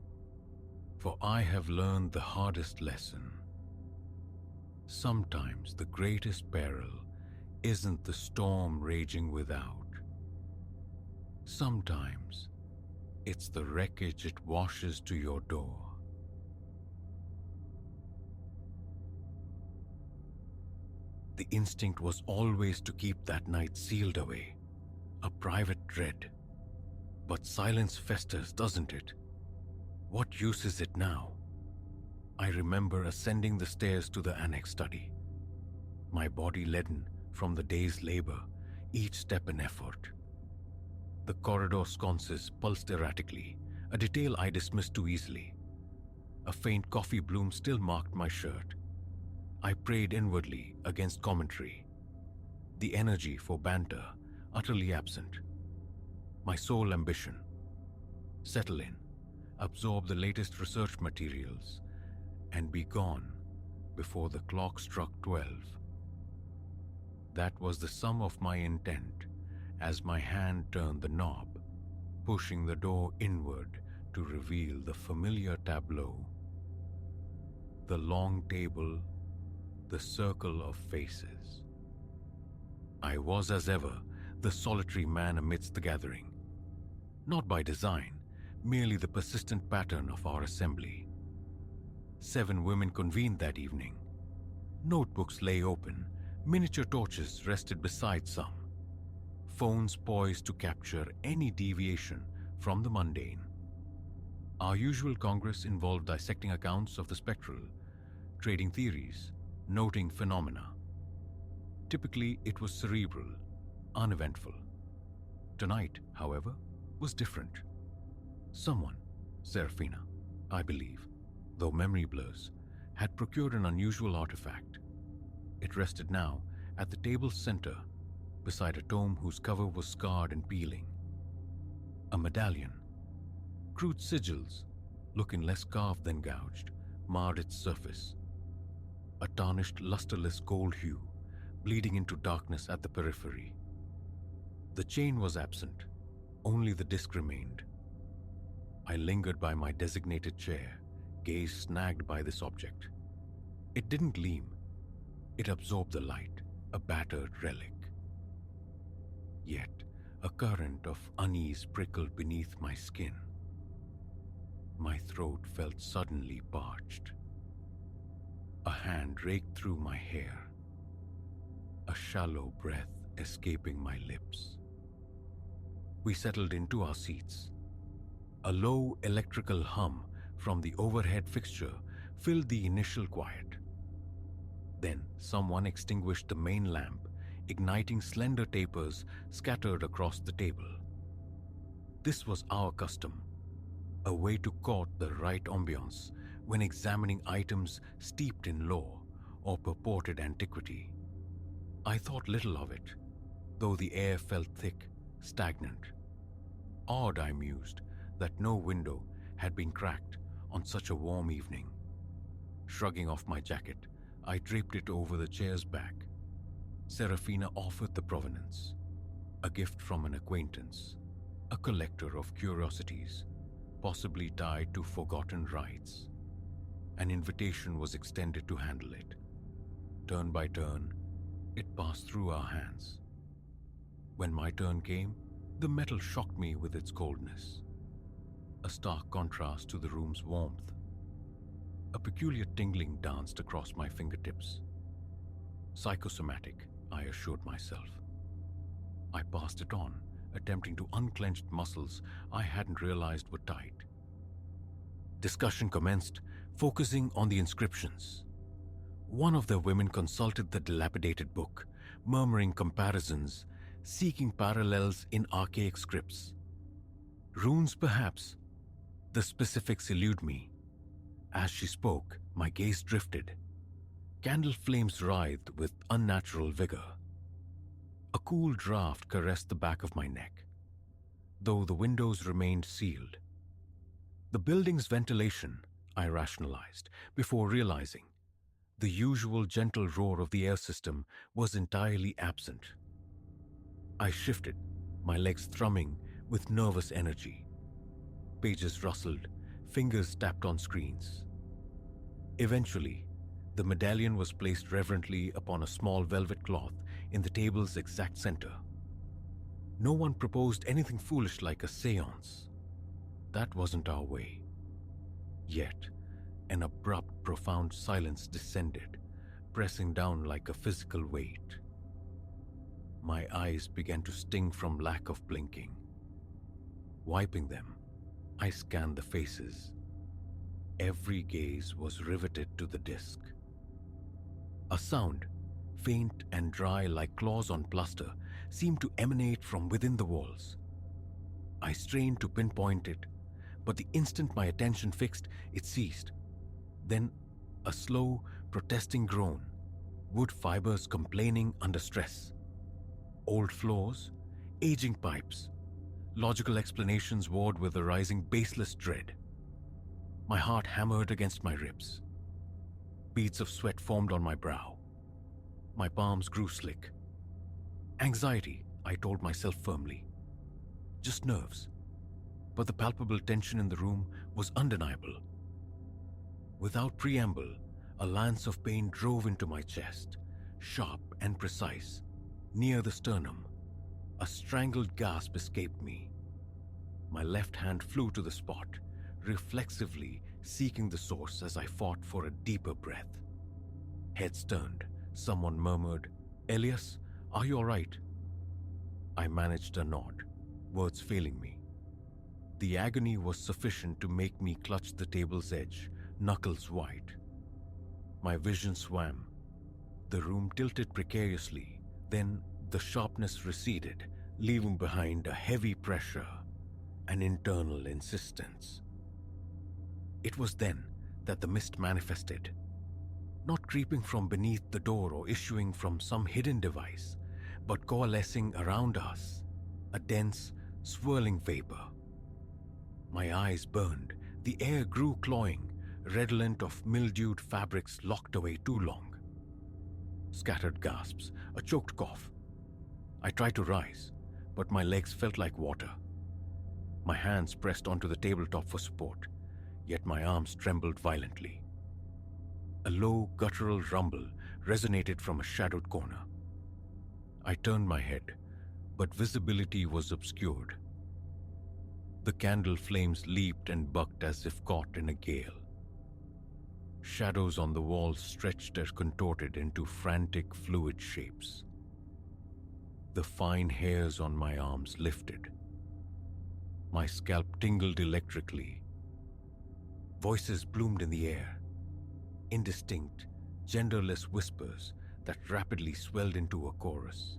For I have learned the hardest lesson. Sometimes the greatest peril isn't the storm raging without. Sometimes it's the wreckage it washes to your door. The instinct was always to keep that night sealed away, a private dread. But silence festers, doesn't it? What use is it now? I remember ascending the stairs to the annex study, my body leaden from the day's labor, each step an effort. The corridor sconces pulsed erratically, a detail I dismissed too easily. A faint coffee bloom still marked my shirt. I prayed inwardly against commentary. The energy for banter utterly absent. My sole ambition: settle in, absorb the latest research materials, and be gone before the clock struck 12. That was the sum of my intent as my hand turned the knob, pushing the door inward to reveal the familiar tableau. The long table, the circle of faces. I was, as ever, the solitary man amidst the gathering. Not by design, merely the persistent pattern of our assembly. 7 women convened that evening. Notebooks lay open, miniature torches rested beside some. Phones poised to capture any deviation from the mundane. Our usual congress involved dissecting accounts of the spectral, trading theories, noting phenomena. Typically, it was cerebral, uneventful. Tonight, however, was different. Someone, Serafina, I believe, though memory blurs, had procured an unusual artifact. It rested now at the table's center, beside a tome whose cover was scarred and peeling. A medallion. Crude sigils, looking less carved than gouged, marred its surface. A tarnished, lusterless gold hue, bleeding into darkness at the periphery. The chain was absent, only the disc remained. I lingered by my designated chair, gaze snagged by this object. It didn't gleam. It absorbed the light, a battered relic. Yet, a current of unease prickled beneath my skin. My throat felt suddenly parched. A hand raked through my hair. A shallow breath escaping my lips. We settled into our seats. A low electrical hum from the overhead fixture filled the initial quiet. Then someone extinguished the main lamp, igniting slender tapers scattered across the table. This was our custom, a way to court the right ambiance when examining items steeped in lore or purported antiquity. I thought little of it, though the air felt thick, stagnant. Odd, I mused, that no window had been cracked on such a warm evening. Shrugging off my jacket, I draped it over the chair's back. Serafina offered the provenance, a gift from an acquaintance, a collector of curiosities, possibly tied to forgotten rites. An invitation was extended to handle it. Turn by turn, it passed through our hands. When my turn came, the metal shocked me with its coldness, a stark contrast to the room's warmth. A peculiar tingling danced across my fingertips. Psychosomatic, I assured myself. I passed it on, attempting to unclench muscles I hadn't realized were tight. Discussion commenced, focusing on the inscriptions. One of the women consulted the dilapidated book, murmuring comparisons, seeking parallels in archaic scripts. Runes, perhaps. The specifics elude me. As she spoke, my gaze drifted. Candle flames writhed with unnatural vigor. A cool draft caressed the back of my neck, though the windows remained sealed. The building's ventilation, I rationalized, before realizing the usual gentle roar of the air system was entirely absent. I shifted, my legs thrumming with nervous energy. Pages rustled, fingers tapped on screens. Eventually, the medallion was placed reverently upon a small velvet cloth in the table's exact center. No one proposed anything foolish like a séance. That wasn't our way. Yet, an abrupt, profound silence descended, pressing down like a physical weight. My eyes began to sting from lack of blinking. Wiping them, I scanned the faces. Every gaze was riveted to the disc. A sound, faint and dry like claws on plaster, seemed to emanate from within the walls. I strained to pinpoint it, but the instant my attention fixed, it ceased. Then, a slow, protesting groan, wood fibers complaining under stress. Old floors, aging pipes, logical explanations warred with a rising baseless dread. My heart hammered against my ribs. Beads of sweat formed on my brow. My palms grew slick. Anxiety, I told myself firmly. Just nerves. But the palpable tension in the room was undeniable. Without preamble, a lance of pain drove into my chest, sharp and precise, near the sternum. A strangled gasp escaped me. My left hand flew to the spot, reflexively seeking the source as I fought for a deeper breath. Heads turned. Someone murmured, "Elias, are you all right?" I managed a nod, words failing me. The agony was sufficient to make me clutch the table's edge, knuckles white. My vision swam. The room tilted precariously, then the sharpness receded, leaving behind a heavy pressure, an internal insistence. It was then that the mist manifested, not creeping from beneath the door or issuing from some hidden device, but coalescing around us, a dense, swirling vapor. My eyes burned, the air grew cloying, redolent of mildewed fabrics locked away too long. Scattered gasps, a choked cough. I tried to rise, but my legs felt like water. My hands pressed onto the tabletop for support, yet my arms trembled violently. A low, guttural rumble resonated from a shadowed corner. I turned my head, but visibility was obscured. The candle flames leaped and bucked as if caught in a gale. Shadows on the walls stretched and contorted into frantic, fluid shapes. The fine hairs on my arms lifted. My scalp tingled electrically. Voices bloomed in the air. Indistinct, genderless whispers that rapidly swelled into a chorus.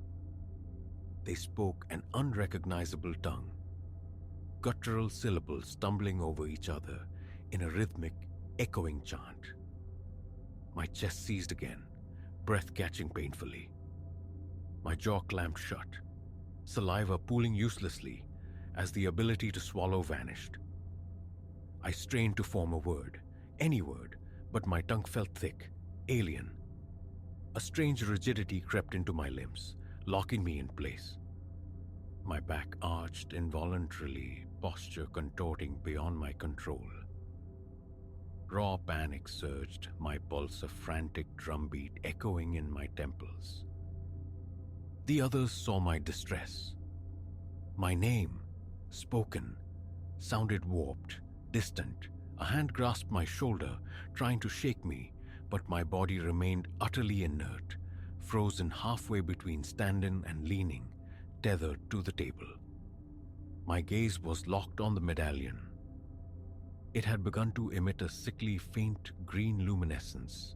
They spoke an unrecognizable tongue, guttural syllables stumbling over each other in a rhythmic, echoing chant. My chest seized again, breath catching painfully. My jaw clamped shut, saliva pooling uselessly as the ability to swallow vanished. I strained to form a word, any word, but my tongue felt thick, alien. A strange rigidity crept into my limbs, locking me in place. My back arched involuntarily, posture contorting beyond my control. Raw panic surged, my pulse a frantic drumbeat echoing in my temples. The others saw my distress. My name, spoken, sounded warped, distant. A hand grasped my shoulder, trying to shake me, but my body remained utterly inert, frozen halfway between standing and leaning, tethered to the table. My gaze was locked on the medallion. It had begun to emit a sickly, faint green luminescence,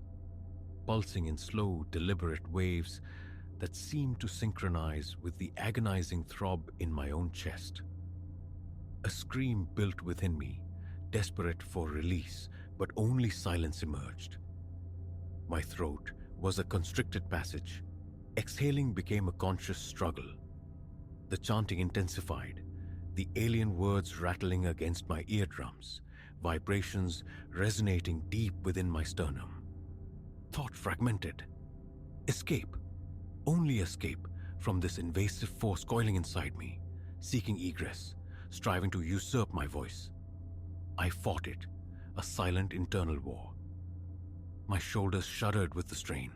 pulsing in slow, deliberate waves that seemed to synchronize with the agonizing throb in my own chest. A scream built within me, desperate for release, but only silence emerged. My throat was a constricted passage. Exhaling became a conscious struggle. The chanting intensified, the alien words rattling against my eardrums, vibrations resonating deep within my sternum. Thought fragmented. Escape, only escape from this invasive force coiling inside me, seeking egress, striving to usurp my voice. I fought it, a silent internal war. My shoulders shuddered with the strain.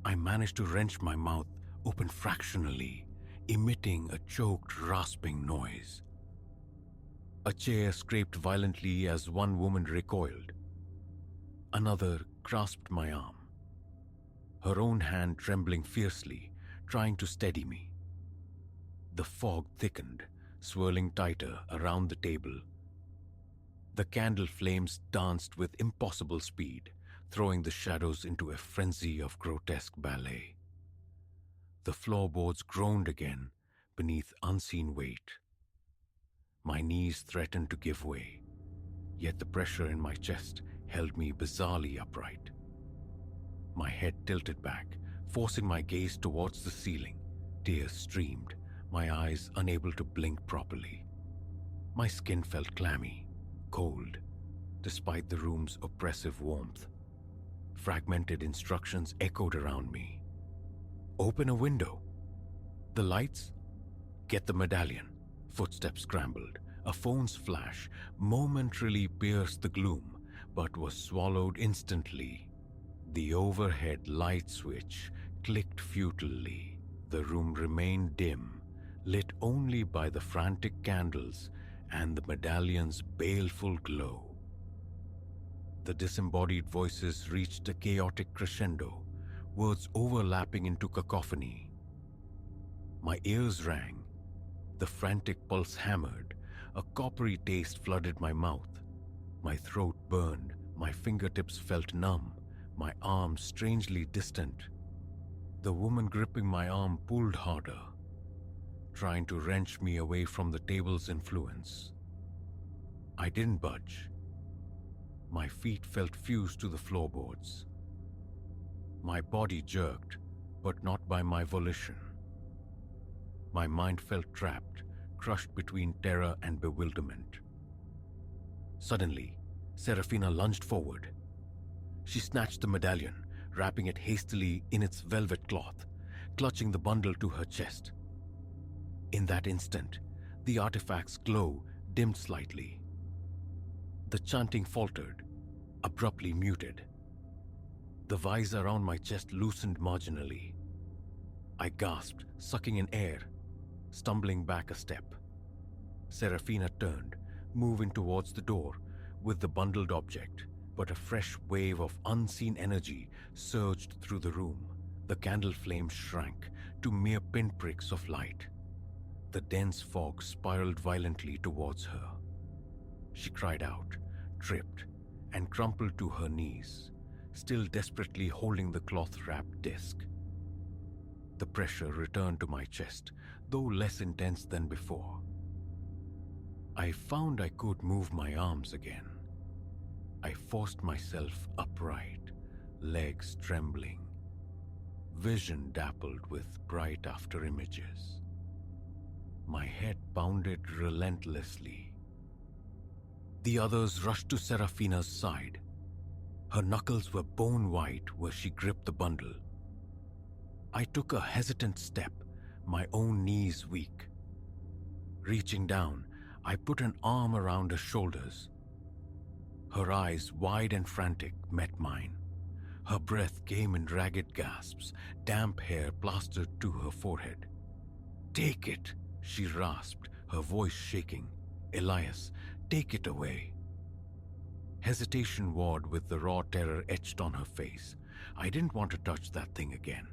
I managed to wrench my mouth open fractionally, emitting a choked, rasping noise. A chair scraped violently as one woman recoiled. Another grasped my arm, her own hand trembling fiercely, trying to steady me. The fog thickened, swirling tighter around the table. The candle flames danced with impossible speed, throwing the shadows into a frenzy of grotesque ballet. The floorboards groaned again beneath unseen weight. My knees threatened to give way, yet the pressure in my chest held me bizarrely upright. My head tilted back, forcing my gaze towards the ceiling. Tears streamed, my eyes unable to blink properly. My skin felt clammy, cold, despite the room's oppressive warmth. Fragmented instructions echoed around me. Open a window. The lights? Get the medallion. Footsteps scrambled. A phone's flash momentarily pierced the gloom, but was swallowed instantly. The overhead light switch clicked futilely. The room remained dim, lit only by the frantic candles and the medallion's baleful glow. The disembodied voices reached a chaotic crescendo, words overlapping into cacophony. My ears rang. The frantic pulse hammered. A coppery taste flooded my mouth. My throat burned. My fingertips felt numb. My arms strangely distant. The woman gripping my arm pulled harder, trying to wrench me away from the table's influence. I didn't budge. My feet felt fused to the floorboards. My body jerked, but not by my volition. My mind felt trapped, crushed between terror and bewilderment. Suddenly, Serafina lunged forward. She snatched the medallion, wrapping it hastily in its velvet cloth, clutching the bundle to her chest. In that instant, the artifact's glow dimmed slightly. The chanting faltered, abruptly muted. The vise around my chest loosened marginally. I gasped, sucking in air, stumbling back a step. Serafina turned, moving towards the door with the bundled object, but a fresh wave of unseen energy surged through the room. The candle flames shrank to mere pinpricks of light. The dense fog spiraled violently towards her. She cried out, tripped, and crumpled to her knees, still desperately holding the cloth-wrapped disc. The pressure returned to my chest, though less intense than before. I found I could move my arms again. I forced myself upright, legs trembling. Vision dappled with bright after images. My head pounded relentlessly. The others rushed to Serafina's side. Her knuckles were bone white where she gripped the bundle. I took a hesitant step, my own knees weak. Reaching down, I put an arm around her shoulders. Her eyes, wide and frantic, met mine. Her breath came in ragged gasps, damp hair plastered to her forehead. "Take it," she rasped, her voice shaking. "Elias, take it away." Hesitation warred with the raw terror etched on her face. I didn't want to touch that thing again,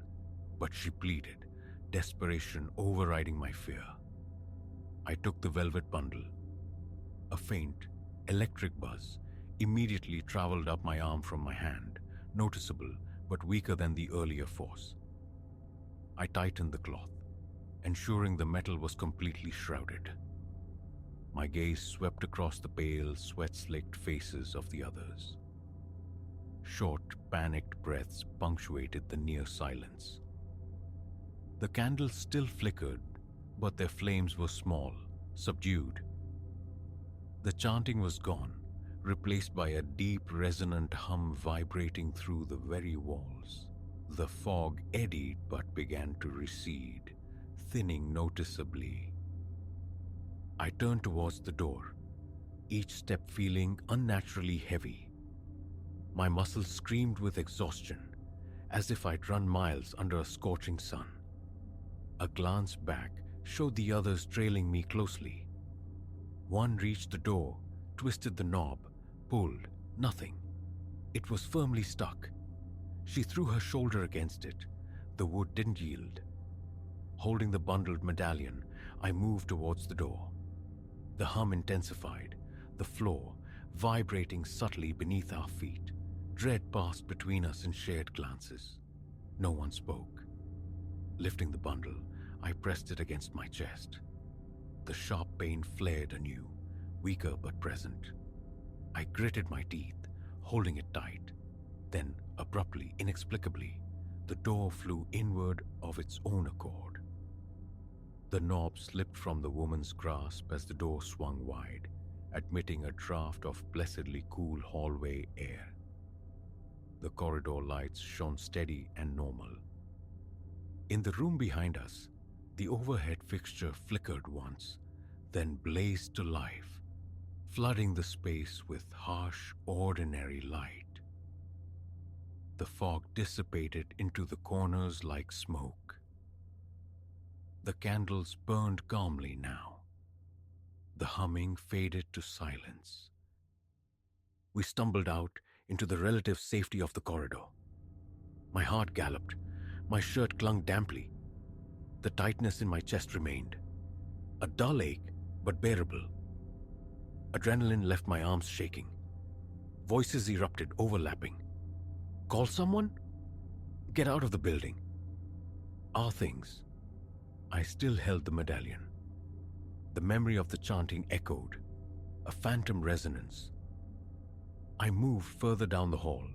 but she pleaded, desperation overriding my fear. I took the velvet bundle. A faint, electric buzz immediately traveled up my arm from my hand, noticeable but weaker than the earlier force. I tightened the cloth, ensuring the metal was completely shrouded. My gaze swept across the pale, sweat-slicked faces of the others. Short, panicked breaths punctuated the near silence. The candles still flickered, but their flames were small, subdued. The chanting was gone, replaced by a deep, resonant hum vibrating through the very walls. The fog eddied but began to recede, thinning noticeably. I turned towards the door, each step feeling unnaturally heavy. My muscles screamed with exhaustion, as if I'd run miles under a scorching sun. A glance back showed the others trailing me closely. One reached the door, twisted the knob, pulled. Nothing. It was firmly stuck. She threw her shoulder against it. The wood didn't yield. Holding the bundled medallion, I moved towards the door. The hum intensified, the floor vibrating subtly beneath our feet. Dread passed between us in shared glances. No one spoke. Lifting the bundle, I pressed it against my chest. The sharp pain flared anew, weaker but present. I gritted my teeth, holding it tight. Then, abruptly, inexplicably, the door flew inward of its own accord. The knob slipped from the woman's grasp as the door swung wide, admitting a draft of blessedly cool hallway air. The corridor lights shone steady and normal. In the room behind us, the overhead fixture flickered once, then blazed to life, flooding the space with harsh, ordinary light. The fog dissipated into the corners like smoke. The candles burned calmly now. The humming faded to silence. We stumbled out into the relative safety of the corridor. My heart galloped. My shirt clung damply. The tightness in my chest remained. A dull ache, but bearable. Adrenaline left my arms shaking. Voices erupted, overlapping. "Call someone? Get out of the building. Our things." I still held the medallion. The memory of the chanting echoed, a phantom resonance. I moved further down the hall,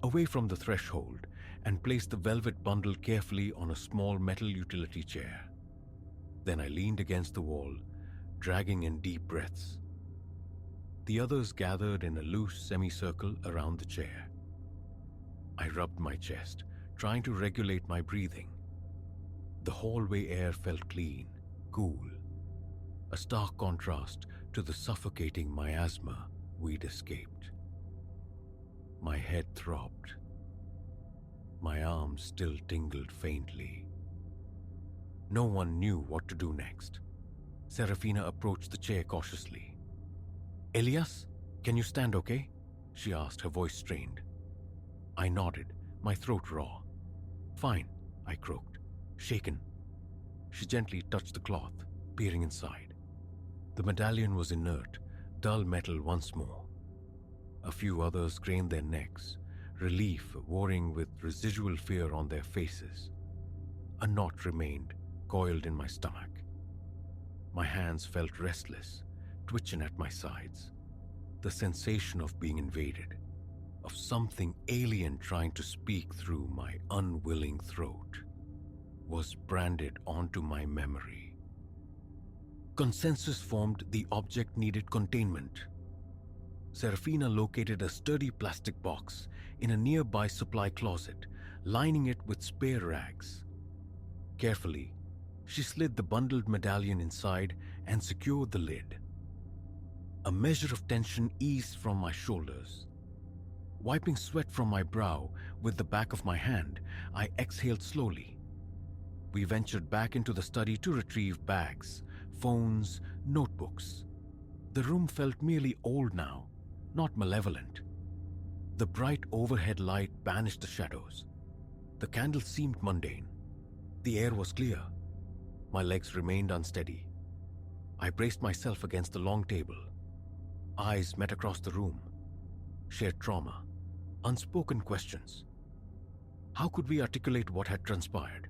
away from the threshold, and placed the velvet bundle carefully on a small metal utility chair. Then I leaned against the wall, dragging in deep breaths. The others gathered in a loose semicircle around the chair. I rubbed my chest, trying to regulate my breathing. The hallway air felt clean, cool, a stark contrast to the suffocating miasma we'd escaped. My head throbbed. My arms still tingled faintly. No one knew what to do next. Serafina approached the chair cautiously. "Elias, can you stand okay?" she asked, her voice strained. I nodded, my throat raw. "Fine," I croaked, shaken. She gently touched the cloth, peering inside. The medallion was inert, dull metal once more. A few others craned their necks, relief warring with residual fear on their faces. A knot remained coiled in my stomach. My hands felt restless, twitching at my sides. The sensation of being invaded, of something alien trying to speak through my unwilling throat, was branded onto my memory. Consensus formed the object needed containment. Serafina located a sturdy plastic box in a nearby supply closet, lining it with spare rags. Carefully, she slid the bundled medallion inside and secured the lid. A measure of tension eased from my shoulders. Wiping sweat from my brow with the back of my hand, I exhaled slowly. We ventured back into the study to retrieve bags, phones, notebooks. The room felt merely old now, not malevolent. The bright overhead light banished the shadows. The candle seemed mundane. The air was clear. My legs remained unsteady. I braced myself against the long table. Eyes met across the room. Shared trauma. Unspoken questions. How could we articulate what had transpired?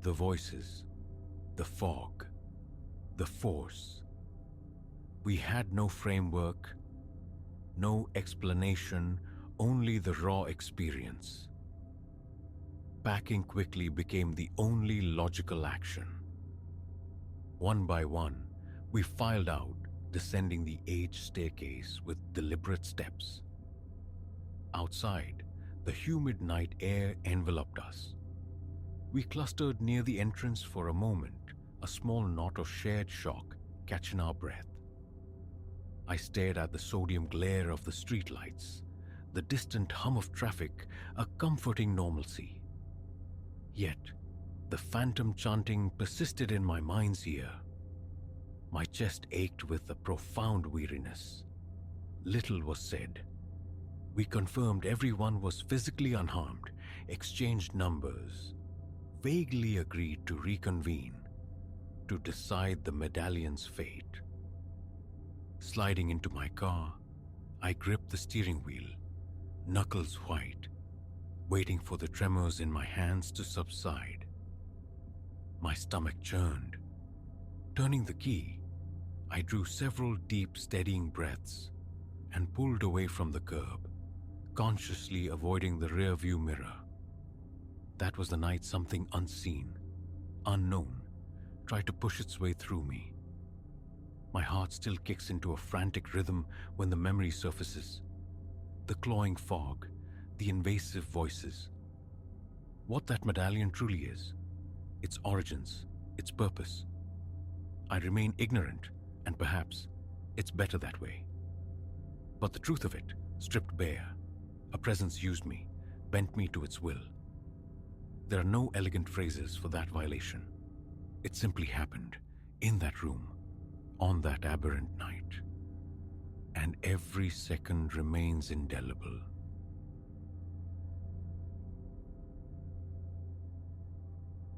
The voices. The fog. The force. We had no framework, no explanation, only the raw experience. Packing quickly became the only logical action. One by one, we filed out, descending the aged staircase with deliberate steps. Outside, the humid night air enveloped us. We clustered near the entrance for a moment, a small knot of shared shock catching our breath. I stared at the sodium glare of the streetlights, the distant hum of traffic, a comforting normalcy. Yet, the phantom chanting persisted in my mind's ear. My chest ached with a profound weariness. Little was said. We confirmed everyone was physically unharmed, exchanged numbers, vaguely agreed to reconvene, to decide the medallion's fate. Sliding into my car, I gripped the steering wheel, knuckles white, waiting for the tremors in my hands to subside. My stomach churned. Turning the key, I drew several deep, steadying breaths and pulled away from the curb, consciously avoiding the rear-view mirror. That was the night something unseen, unknown, tried to push its way through me. My heart still kicks into a frantic rhythm when the memory surfaces. The clawing fog, the invasive voices. What that medallion truly is, its origins, its purpose. I remain ignorant, and perhaps it's better that way. But the truth of it, stripped bare, a presence used me, bent me to its will. There are no elegant phrases for that violation. It simply happened, in that room, on that aberrant night. And every second remains indelible.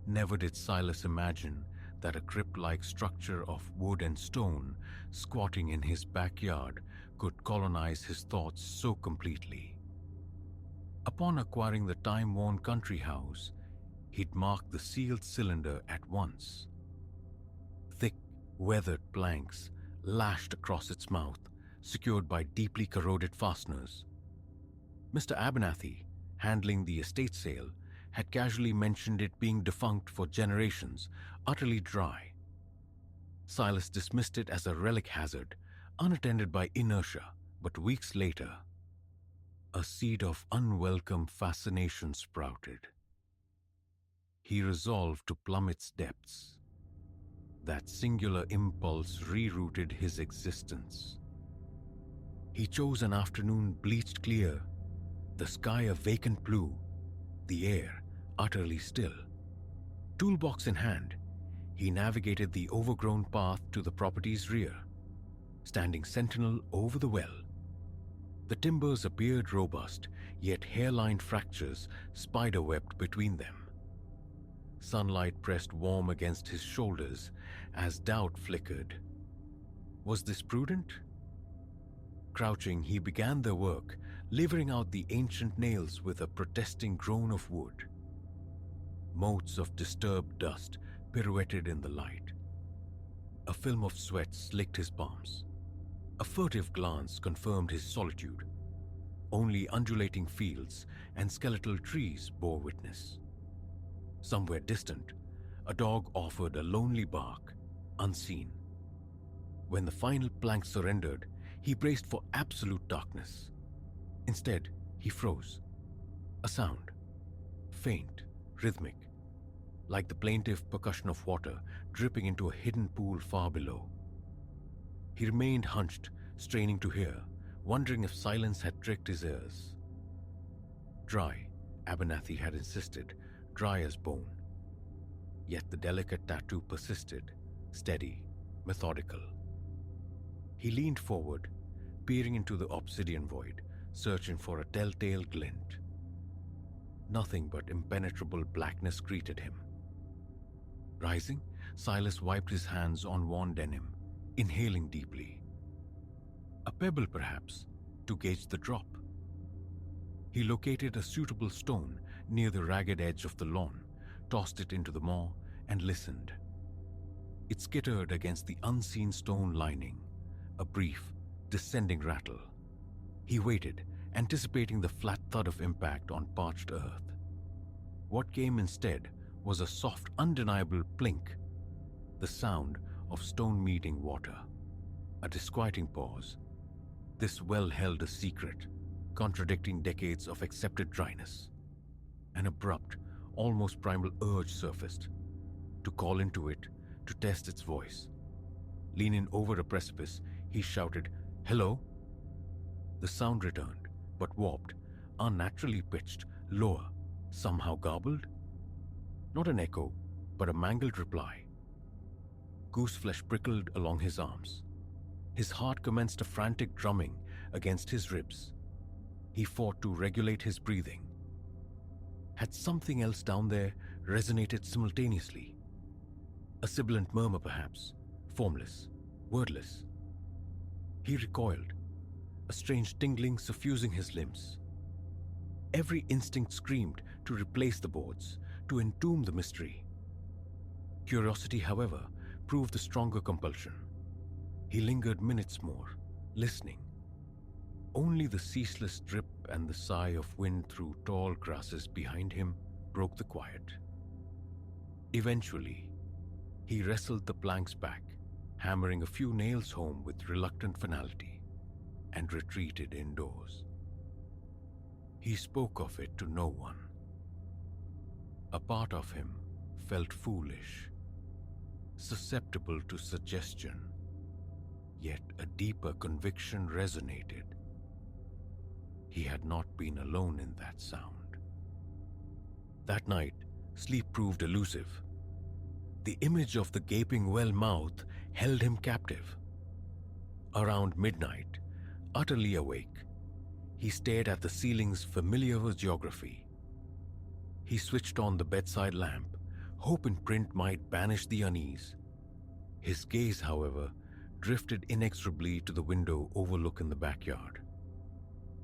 Never did Silas imagine that a crypt-like structure of wood and stone squatting in his backyard could colonize his thoughts so completely. Upon acquiring the time-worn country house, he'd marked the sealed cylinder at once. Thick, weathered planks lashed across its mouth, secured by deeply corroded fasteners. Mr. Abernathy, handling the estate sale, had casually mentioned it being defunct for generations, utterly dry. Silas dismissed it as a relic hazard, unattended by inertia, but weeks later, a seed of unwelcome fascination sprouted. He resolved to plumb its depths. That singular impulse rerouted his existence. He chose an afternoon bleached clear, the sky a vacant blue, the air utterly still. Toolbox in hand, he navigated the overgrown path to the property's rear, standing sentinel over the well. The timbers appeared robust, yet hairline fractures spiderwebbed between them. Sunlight pressed warm against his shoulders as doubt flickered. Was this prudent? Crouching, he began the work, levering out the ancient nails with a protesting groan of wood. Motes of disturbed dust pirouetted in the light. A film of sweat slicked his palms. A furtive glance confirmed his solitude. Only undulating fields and skeletal trees bore witness. Somewhere distant, a dog offered a lonely bark, unseen. When the final plank surrendered, he braced for absolute darkness. Instead, he froze. A sound, faint, rhythmic, like the plaintive percussion of water dripping into a hidden pool far below. He remained hunched, straining to hear, wondering if silence had tricked his ears. Dry, Abernathy had insisted, dry as bone. Yet the delicate tattoo persisted, steady, methodical. He leaned forward, peering into the obsidian void, searching for a telltale glint. Nothing but impenetrable blackness greeted him. Rising, Silas wiped his hands on worn denim, inhaling deeply. A pebble, perhaps, to gauge the drop. He located a suitable stone near the ragged edge of the lawn, tossed it into the maw, and listened. It skittered against the unseen stone lining, a brief, descending rattle. He waited, anticipating the flat thud of impact on parched earth. What came instead was a soft, undeniable plink, the sound of stone meeting water. A disquieting pause. This well held a secret, contradicting decades of accepted dryness. An abrupt, almost primal urge surfaced, to call into it, to test its voice. Leaning over a precipice, he shouted, "Hello?" The sound returned, but warped, unnaturally pitched, lower, somehow garbled. Not an echo, but a mangled reply. Gooseflesh prickled along his arms. His heart commenced a frantic drumming against his ribs. He fought to regulate his breathing. Had something else down there resonated simultaneously? A sibilant murmur, perhaps, formless, wordless. He recoiled, a strange tingling suffusing his limbs. Every instinct screamed to replace the boards, to entomb the mystery. Curiosity, however, proved the stronger compulsion. He lingered minutes more, listening. Only the ceaseless drip and the sigh of wind through tall grasses behind him broke the quiet. Eventually, he wrestled the planks back, hammering a few nails home with reluctant finality, and retreated indoors. He spoke of it to no one. A part of him felt foolish, susceptible to suggestion, yet a deeper conviction resonated. He had not been alone in that sound. That night, sleep proved elusive. The image of the gaping well mouth held him captive. Around midnight, utterly awake, he stared at the ceiling's familiar geography. He switched on the bedside lamp, hope in print might banish the unease. His gaze, however, drifted inexorably to the window overlooking the backyard.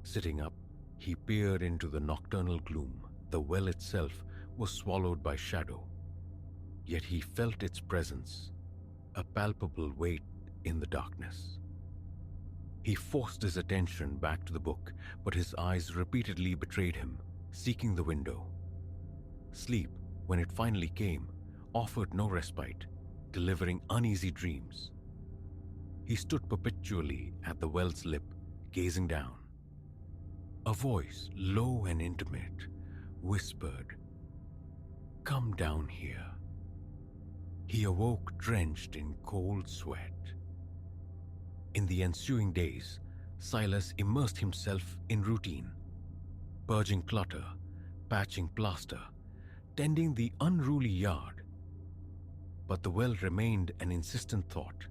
Sitting up, he peered into the nocturnal gloom. The well itself was swallowed by shadow, yet he felt its presence, a palpable weight in the darkness. He forced his attention back to the book, but his eyes repeatedly betrayed him, seeking the window. Sleep, when it finally came, offered no respite, delivering uneasy dreams. He stood perpetually at the well's lip, gazing down. A voice, low and intimate, whispered, "Come down here." He awoke drenched in cold sweat. In the ensuing days, Silas immersed himself in routine, purging clutter, patching plaster, tending the unruly yard. But the well remained an insistent thought,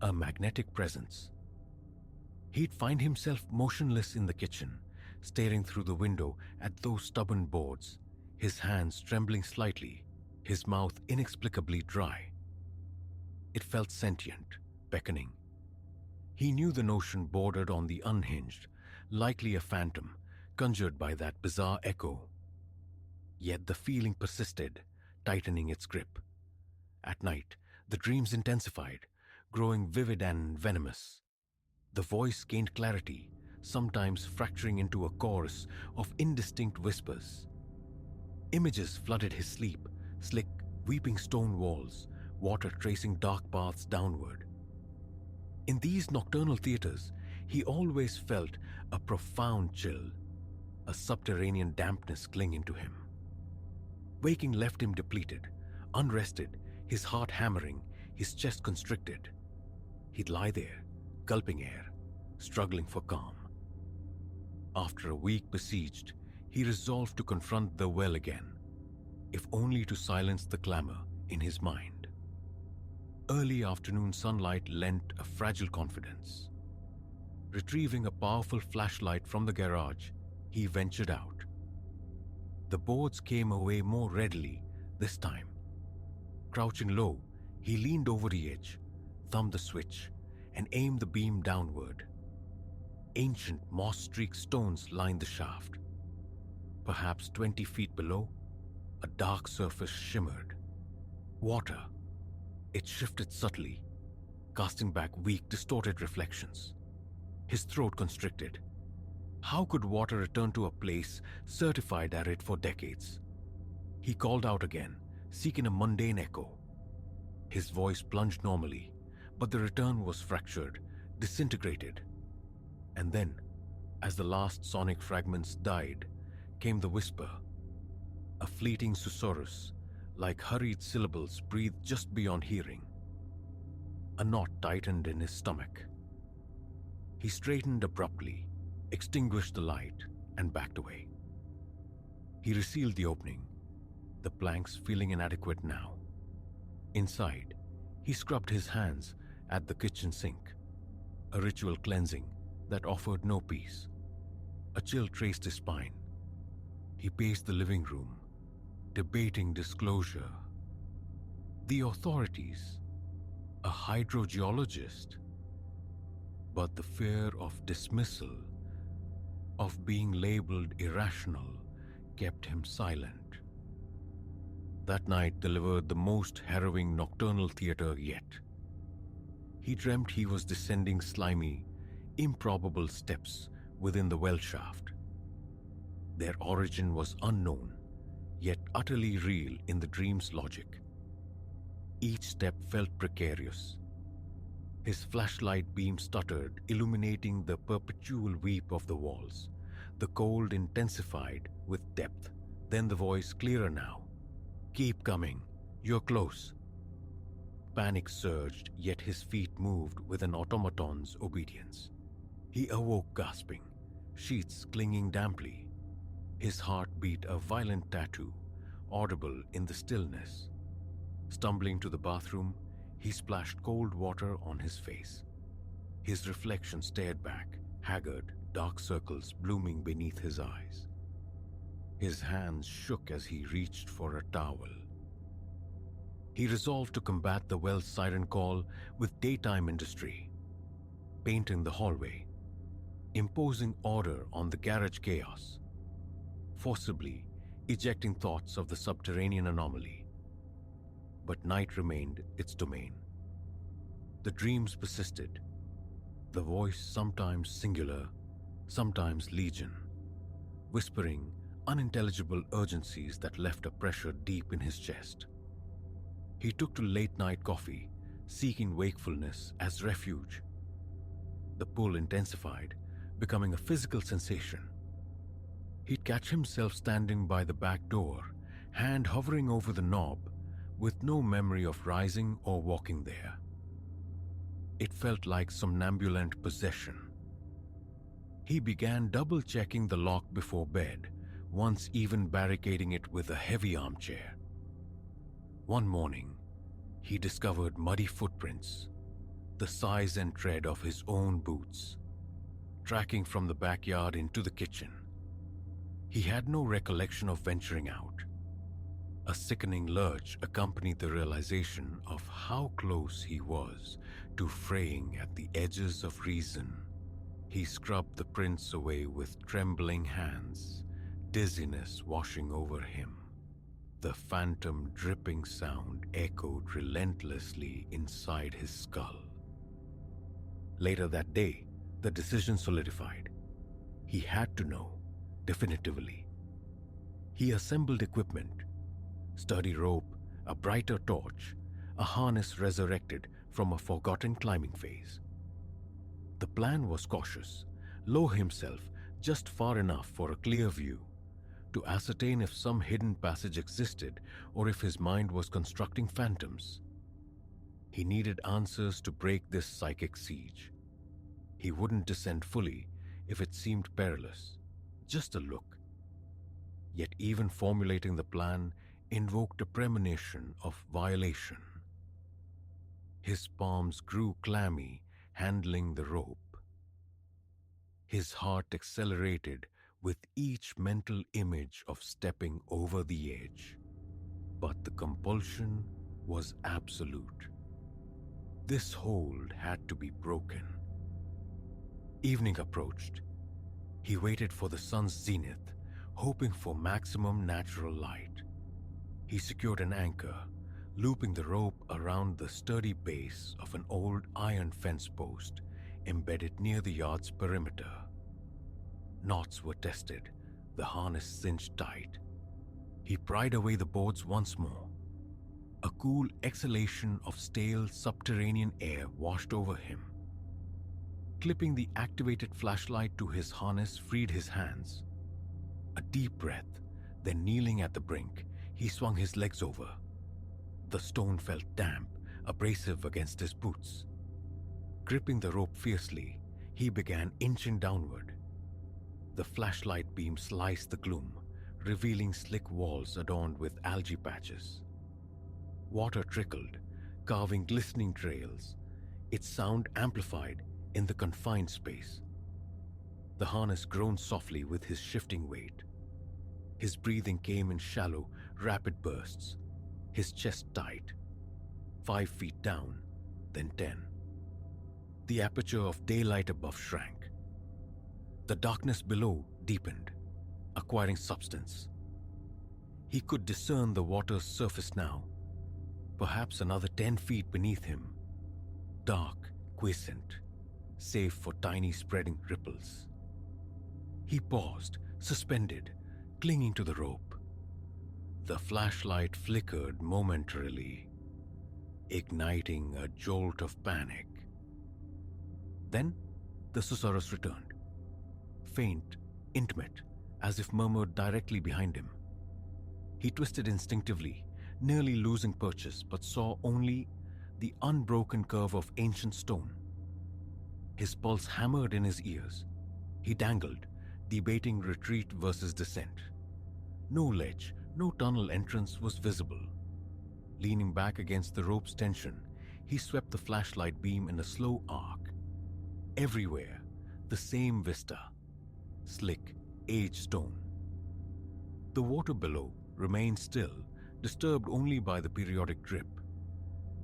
a magnetic presence. He'd find himself motionless in the kitchen, staring through the window at those stubborn boards, his hands trembling slightly, his mouth inexplicably dry. It felt sentient, beckoning. He knew the notion bordered on the unhinged, likely a phantom conjured by that bizarre echo. Yet the feeling persisted, tightening its grip. At night, the dreams intensified, growing vivid and venomous. The voice gained clarity, sometimes fracturing into a chorus of indistinct whispers. Images flooded his sleep, slick, weeping stone walls, water tracing dark paths downward. In these nocturnal theaters, he always felt a profound chill, a subterranean dampness clinging to him. Waking left him depleted, unrested, his heart hammering, his chest constricted. He'd lie there, gulping air, struggling for calm. After a week besieged, he resolved to confront the well again, if only to silence the clamor in his mind. Early afternoon sunlight lent a fragile confidence. Retrieving a powerful flashlight from the garage, he ventured out. The boards came away more readily this time. Crouching low, he leaned over the edge, thumbed the switch, and aimed the beam downward. Ancient moss-streaked stones lined the shaft. Perhaps 20 feet below, a dark surface shimmered. Water. It shifted subtly, casting back weak, distorted reflections. His throat constricted. How could water return to a place certified arid for decades? He called out again, seeking a mundane echo. His voice plunged normally, but the return was fractured, disintegrated. And then, as the last sonic fragments died, came the whisper, a fleeting susurrus, like hurried syllables breathed just beyond hearing. A knot tightened in his stomach. He straightened abruptly, extinguished the light, and backed away. He resealed the opening, the planks feeling inadequate now. Inside, he scrubbed his hands at the kitchen sink, a ritual cleansing that offered no peace. A chill traced his spine. He paced the living room, debating disclosure. The authorities, a hydrogeologist, but the fear of dismissal, of being labeled irrational, kept him silent. That night delivered the most harrowing nocturnal theater yet. He dreamt he was descending slimy, improbable steps within the well shaft. Their origin was unknown, yet utterly real in the dream's logic. Each step felt precarious. His flashlight beam stuttered, illuminating the perpetual weep of the walls. The cold intensified with depth, then the voice clearer now. "Keep coming. You're close." Panic surged, yet his feet moved with an automaton's obedience. He awoke gasping, sheets clinging damply. His heart beat a violent tattoo, audible in the stillness. Stumbling to the bathroom, he splashed cold water on his face. His reflection stared back, haggard, dark circles blooming beneath his eyes. His hands shook as he reached for a towel. He resolved to combat the well's siren call with daytime industry, painting the hallway, imposing order on the garage chaos, forcibly ejecting thoughts of the subterranean anomaly. But night remained its domain. The dreams persisted, the voice sometimes singular, sometimes legion, whispering unintelligible urgencies that left a pressure deep in his chest. He took to late-night coffee, seeking wakefulness as refuge. The pull intensified, becoming a physical sensation. He'd catch himself standing by the back door, hand hovering over the knob, with no memory of rising or walking there. It felt like somnambulant possession. He began double-checking the lock before bed, once even barricading it with a heavy armchair. One morning, he discovered muddy footprints, the size and tread of his own boots, tracking from the backyard into the kitchen. He had no recollection of venturing out. A sickening lurch accompanied the realization of how close he was to fraying at the edges of reason. He scrubbed the prints away with trembling hands, dizziness washing over him. The phantom dripping sound echoed relentlessly inside his skull. Later that day, the decision solidified. He had to know, definitively. He assembled equipment, sturdy rope, a brighter torch, a harness resurrected from a forgotten climbing phase. The plan was cautious, lower himself just far enough for a clear view, to ascertain if some hidden passage existed or if his mind was constructing phantoms. He needed answers to break this psychic siege. He wouldn't descend fully if it seemed perilous, just a look. Yet even formulating the plan invoked a premonition of violation. His palms grew clammy, handling the rope. His heart accelerated with each mental image of stepping over the edge. But the compulsion was absolute. This hold had to be broken. Evening approached. He waited for the sun's zenith, hoping for maximum natural light. He secured an anchor, looping the rope around the sturdy base of an old iron fence post embedded near the yard's perimeter. Knots were tested, the harness cinched tight. He pried away the boards once more. A cool exhalation of stale subterranean air washed over him. Clipping the activated flashlight to his harness freed his hands. A deep breath, then kneeling at the brink, he swung his legs over. The stone felt damp, abrasive against his boots. Gripping the rope fiercely, he began inching downward. The flashlight beam sliced the gloom, revealing slick walls adorned with algae patches. Water trickled, carving glistening trails, its sound amplified in the confined space. The harness groaned softly with his shifting weight. His breathing came in shallow, rapid bursts, his chest tight. 5 feet down, then 10. The aperture of daylight above shrank. The darkness below deepened, acquiring substance. He could discern the water's surface now, perhaps another 10 feet beneath him, dark, quiescent, save for tiny spreading ripples. He paused, suspended, clinging to the rope. The flashlight flickered momentarily, igniting a jolt of panic. Then the susurrus returned, faint, intimate, as if murmured directly behind him. He twisted instinctively, nearly losing purchase, but saw only the unbroken curve of ancient stone. His pulse hammered in his ears. He dangled, debating retreat versus descent. No ledge, no tunnel entrance was visible. Leaning back against the rope's tension, he swept the flashlight beam in a slow arc. Everywhere, the same vista. Slick, aged stone. The water below remained still, disturbed only by the periodic drip.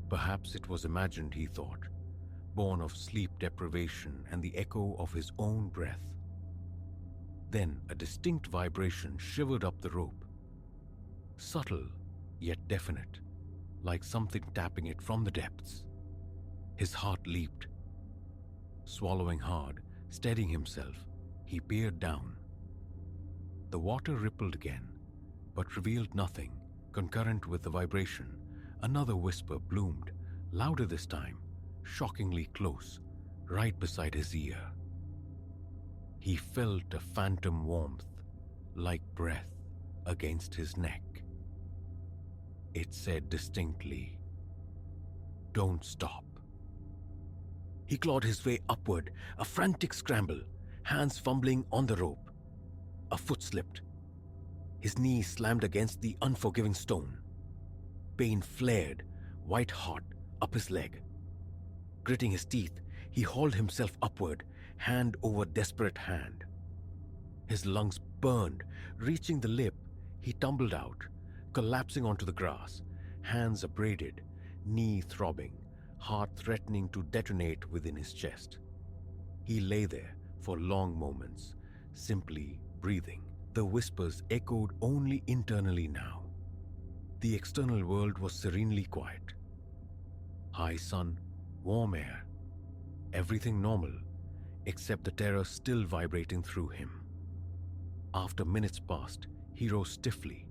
Perhaps it was imagined, he thought, born of sleep deprivation and the echo of his own breath. Then a distinct vibration shivered up the rope. Subtle, yet definite, like something tapping it from the depths. His heart leaped. Swallowing hard, steadying himself, he peered down. The water rippled again, but revealed nothing. Concurrent with the vibration, another whisper bloomed, louder this time, shockingly close, right beside his ear. He felt a phantom warmth, like breath, against his neck. It said distinctly, "Don't stop." He clawed his way upward, a frantic scramble, hands fumbling on the rope. A foot slipped. His knee slammed against the unforgiving stone. Pain flared, white hot, up his leg. Gritting his teeth, he hauled himself upward, hand over desperate hand. His lungs burned. Reaching the lip, he tumbled out, collapsing onto the grass, hands abraded, knee throbbing, heart threatening to detonate within his chest. He lay there, for long moments, simply breathing. The whispers echoed only internally now. The external world was serenely quiet. High sun, warm air, everything normal, except the terror still vibrating through him. After minutes passed, he rose stiffly,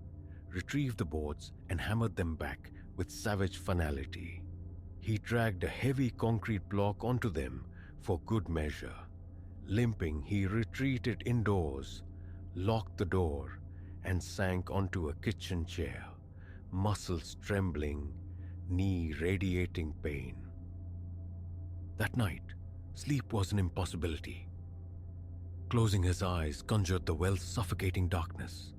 retrieved the boards and hammered them back with savage finality. He dragged a heavy concrete block onto them for good measure. Limping, he retreated indoors, locked the door, and sank onto a kitchen chair, muscles trembling, knee radiating pain. That night, sleep was an impossibility. Closing his eyes conjured the well's suffocating darkness,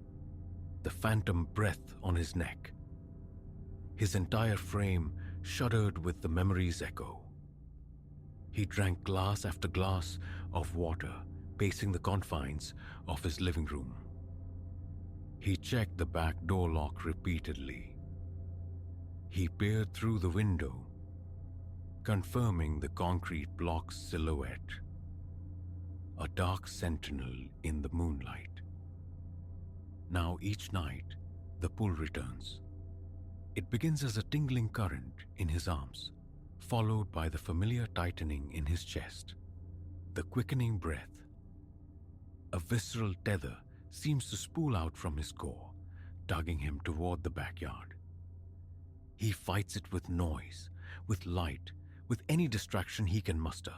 the phantom breath on his neck. His entire frame shuddered with the memory's echo. He drank glass after glass of water, pacing the confines of his living room. He checked the back door lock repeatedly. He peered through the window, confirming the concrete block's silhouette, a dark sentinel in the moonlight. Now each night, the pull returns. It begins as a tingling current in his arms, followed by the familiar tightening in his chest, the quickening breath. A visceral tether seems to spool out from his core, tugging him toward the backyard. He fights it with noise, with light, with any distraction he can muster.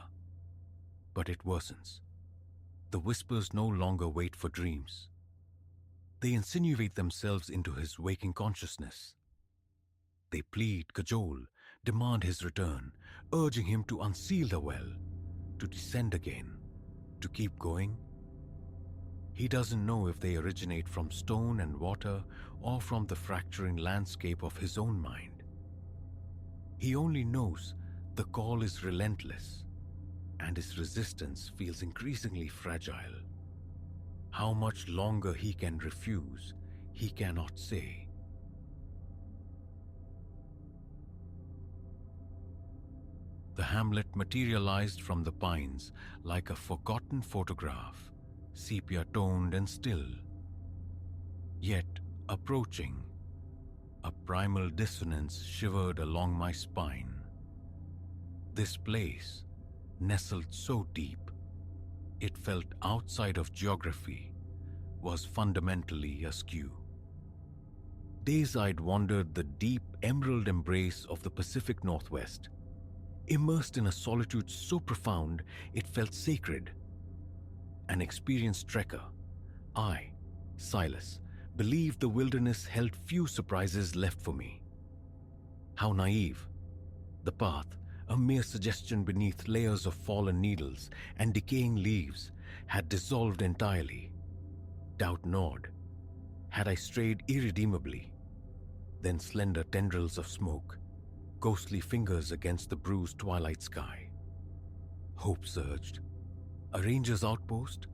But it worsens. The whispers no longer wait for dreams. They insinuate themselves into his waking consciousness. They plead, cajole, demand his return, urging him to unseal the well, to descend again, to keep going. He doesn't know if they originate from stone and water or from the fracturing landscape of his own mind. He only knows the call is relentless, and his resistance feels increasingly fragile. How much longer he can refuse, he cannot say. The hamlet materialized from the pines like a forgotten photograph, sepia-toned and still. Yet, approaching, a primal dissonance shivered along my spine. This place, nestled so deep, it felt outside of geography, was fundamentally askew. Days I'd wandered the deep emerald embrace of the Pacific Northwest, immersed in a solitude so profound it felt sacred. An experienced trekker, I, Silas, believed the wilderness held few surprises left for me. How naive. The path, a mere suggestion beneath layers of fallen needles and decaying leaves, had dissolved entirely. Doubt gnawed. Had I strayed irredeemably? Then slender tendrils of smoke, ghostly fingers against the bruised twilight sky. Hope surged. A ranger's outpost?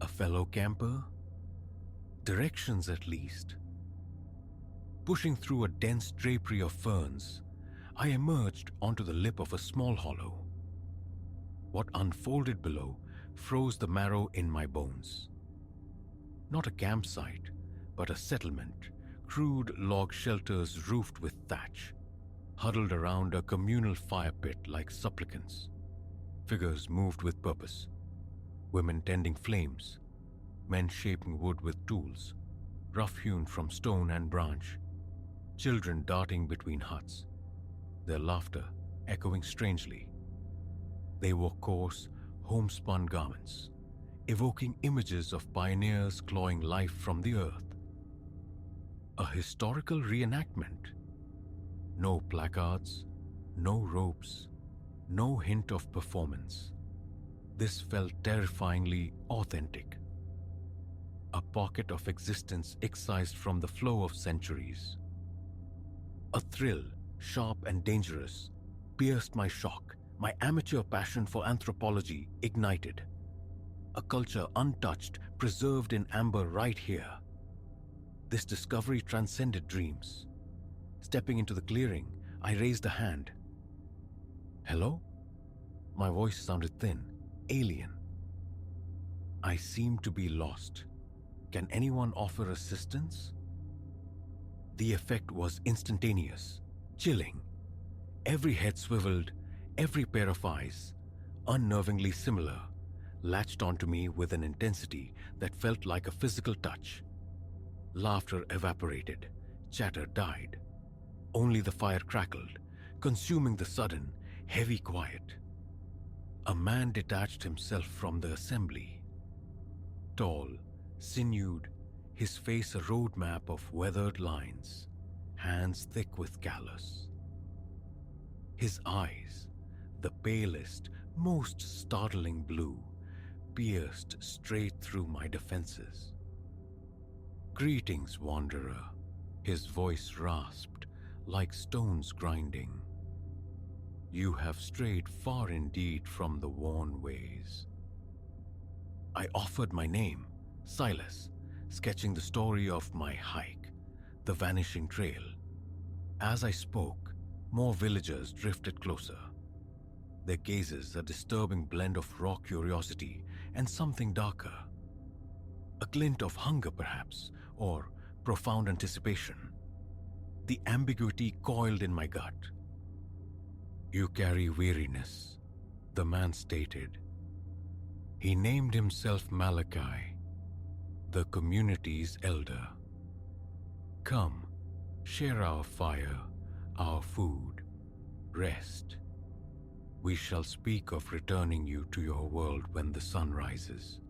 A fellow camper? Directions at least. Pushing through a dense drapery of ferns, I emerged onto the lip of a small hollow. What unfolded below froze the marrow in my bones. Not a campsite, but a settlement, crude log shelters roofed with thatch, huddled around a communal fire pit like supplicants. Figures moved with purpose. Women tending flames, men shaping wood with tools, rough-hewn from stone and branch, children darting between huts, their laughter echoing strangely. They wore coarse, homespun garments, evoking images of pioneers clawing life from the earth. A historical reenactment. No placards, no ropes, no hint of performance. This felt terrifyingly authentic. A pocket of existence excised from the flow of centuries. A thrill, sharp and dangerous, pierced my shock, my amateur passion for anthropology ignited. A culture untouched, preserved in amber right here. This discovery transcended dreams. Stepping into the clearing, I raised a hand. Hello? My voice sounded thin, alien. I seem to be lost. Can anyone offer assistance? The effect was instantaneous, chilling. Every head swiveled, every pair of eyes, unnervingly similar, latched onto me with an intensity that felt like a physical touch. Laughter evaporated, chatter died. Only the fire crackled, consuming the sudden, heavy quiet. A man detached himself from the assembly. Tall, sinewed, his face a roadmap of weathered lines, hands thick with callus. His eyes, the palest, most startling blue, pierced straight through my defenses. "Greetings, wanderer," his voice rasped like stones grinding. "You have strayed far indeed from the worn ways." I offered my name, Silas, sketching the story of my hike, the vanishing trail. As I spoke, more villagers drifted closer, their gazes a disturbing blend of raw curiosity and something darker. A glint of hunger, perhaps, or profound anticipation. The ambiguity coiled in my gut. "You carry weariness," the man stated. He named himself Malachi, the community's elder. "Come, share our fire, our food, rest. We shall speak of returning you to your world when the sun rises."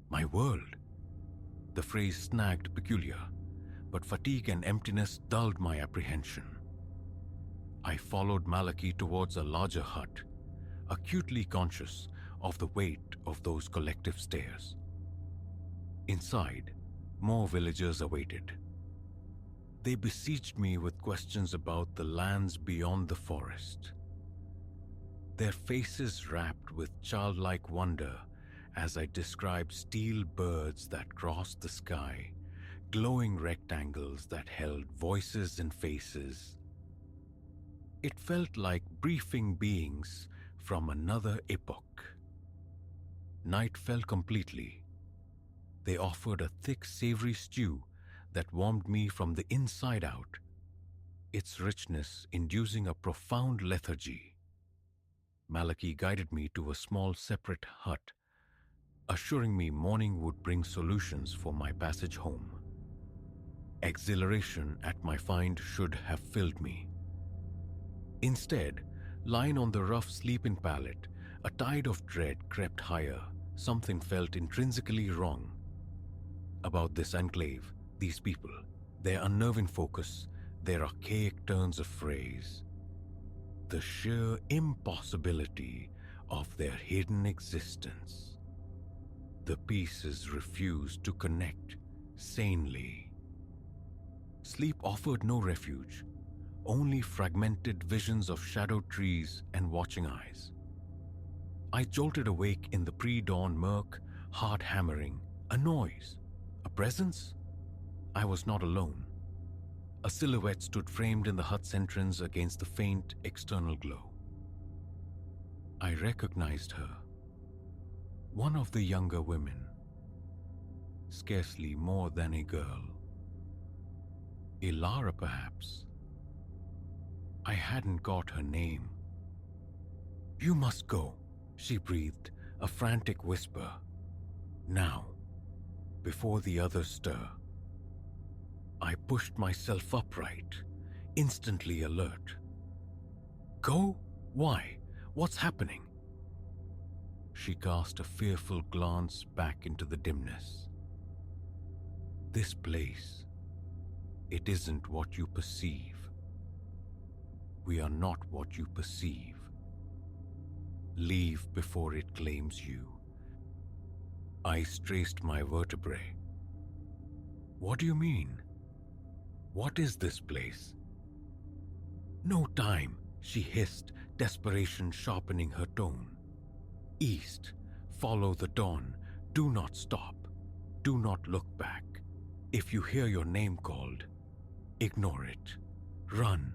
My world? The phrase snagged peculiar, but fatigue and emptiness dulled my apprehension. I followed Malachi towards a larger hut, acutely conscious of the weight of those collective stares. Inside, more villagers awaited. They besieged me with questions about the lands beyond the forest. Their faces wrapped with childlike wonder as I described steel birds that crossed the sky, glowing rectangles that held voices and faces. It felt like briefing beings from another epoch. Night fell completely. They offered a thick, savory stew that warmed me from the inside out, its richness inducing a profound lethargy. Malachi guided me to a small separate hut, assuring me morning would bring solutions for my passage home. Exhilaration at my find should have filled me. Instead, lying on the rough sleeping pallet, a tide of dread crept higher. Something felt intrinsically wrong about this enclave, these people, their unnerving focus, their archaic turns of phrase, the sheer impossibility of their hidden existence. The pieces refused to connect sanely. Sleep offered no refuge, only fragmented visions of shadowed trees and watching eyes. I jolted awake in the pre-dawn murk, heart hammering, a noise, a presence. I was not alone. A silhouette stood framed in the hut's entrance against the faint external glow. I recognized her. One of the younger women, scarcely more than a girl. Ilara, perhaps. I hadn't got her name. "You must go," she breathed, a frantic whisper. "Now, before the others stir." I pushed myself upright, instantly alert. "Go? Why? What's happening?" She cast a fearful glance back into the dimness. "This place, it isn't what you perceive. We are not what you perceive. Leave before it claims you." I traced my vertebrae. "What do you mean? What is this place?" "No time," she hissed, desperation sharpening her tone. "East, follow the dawn, do not stop, do not look back. If you hear your name called, ignore it, run."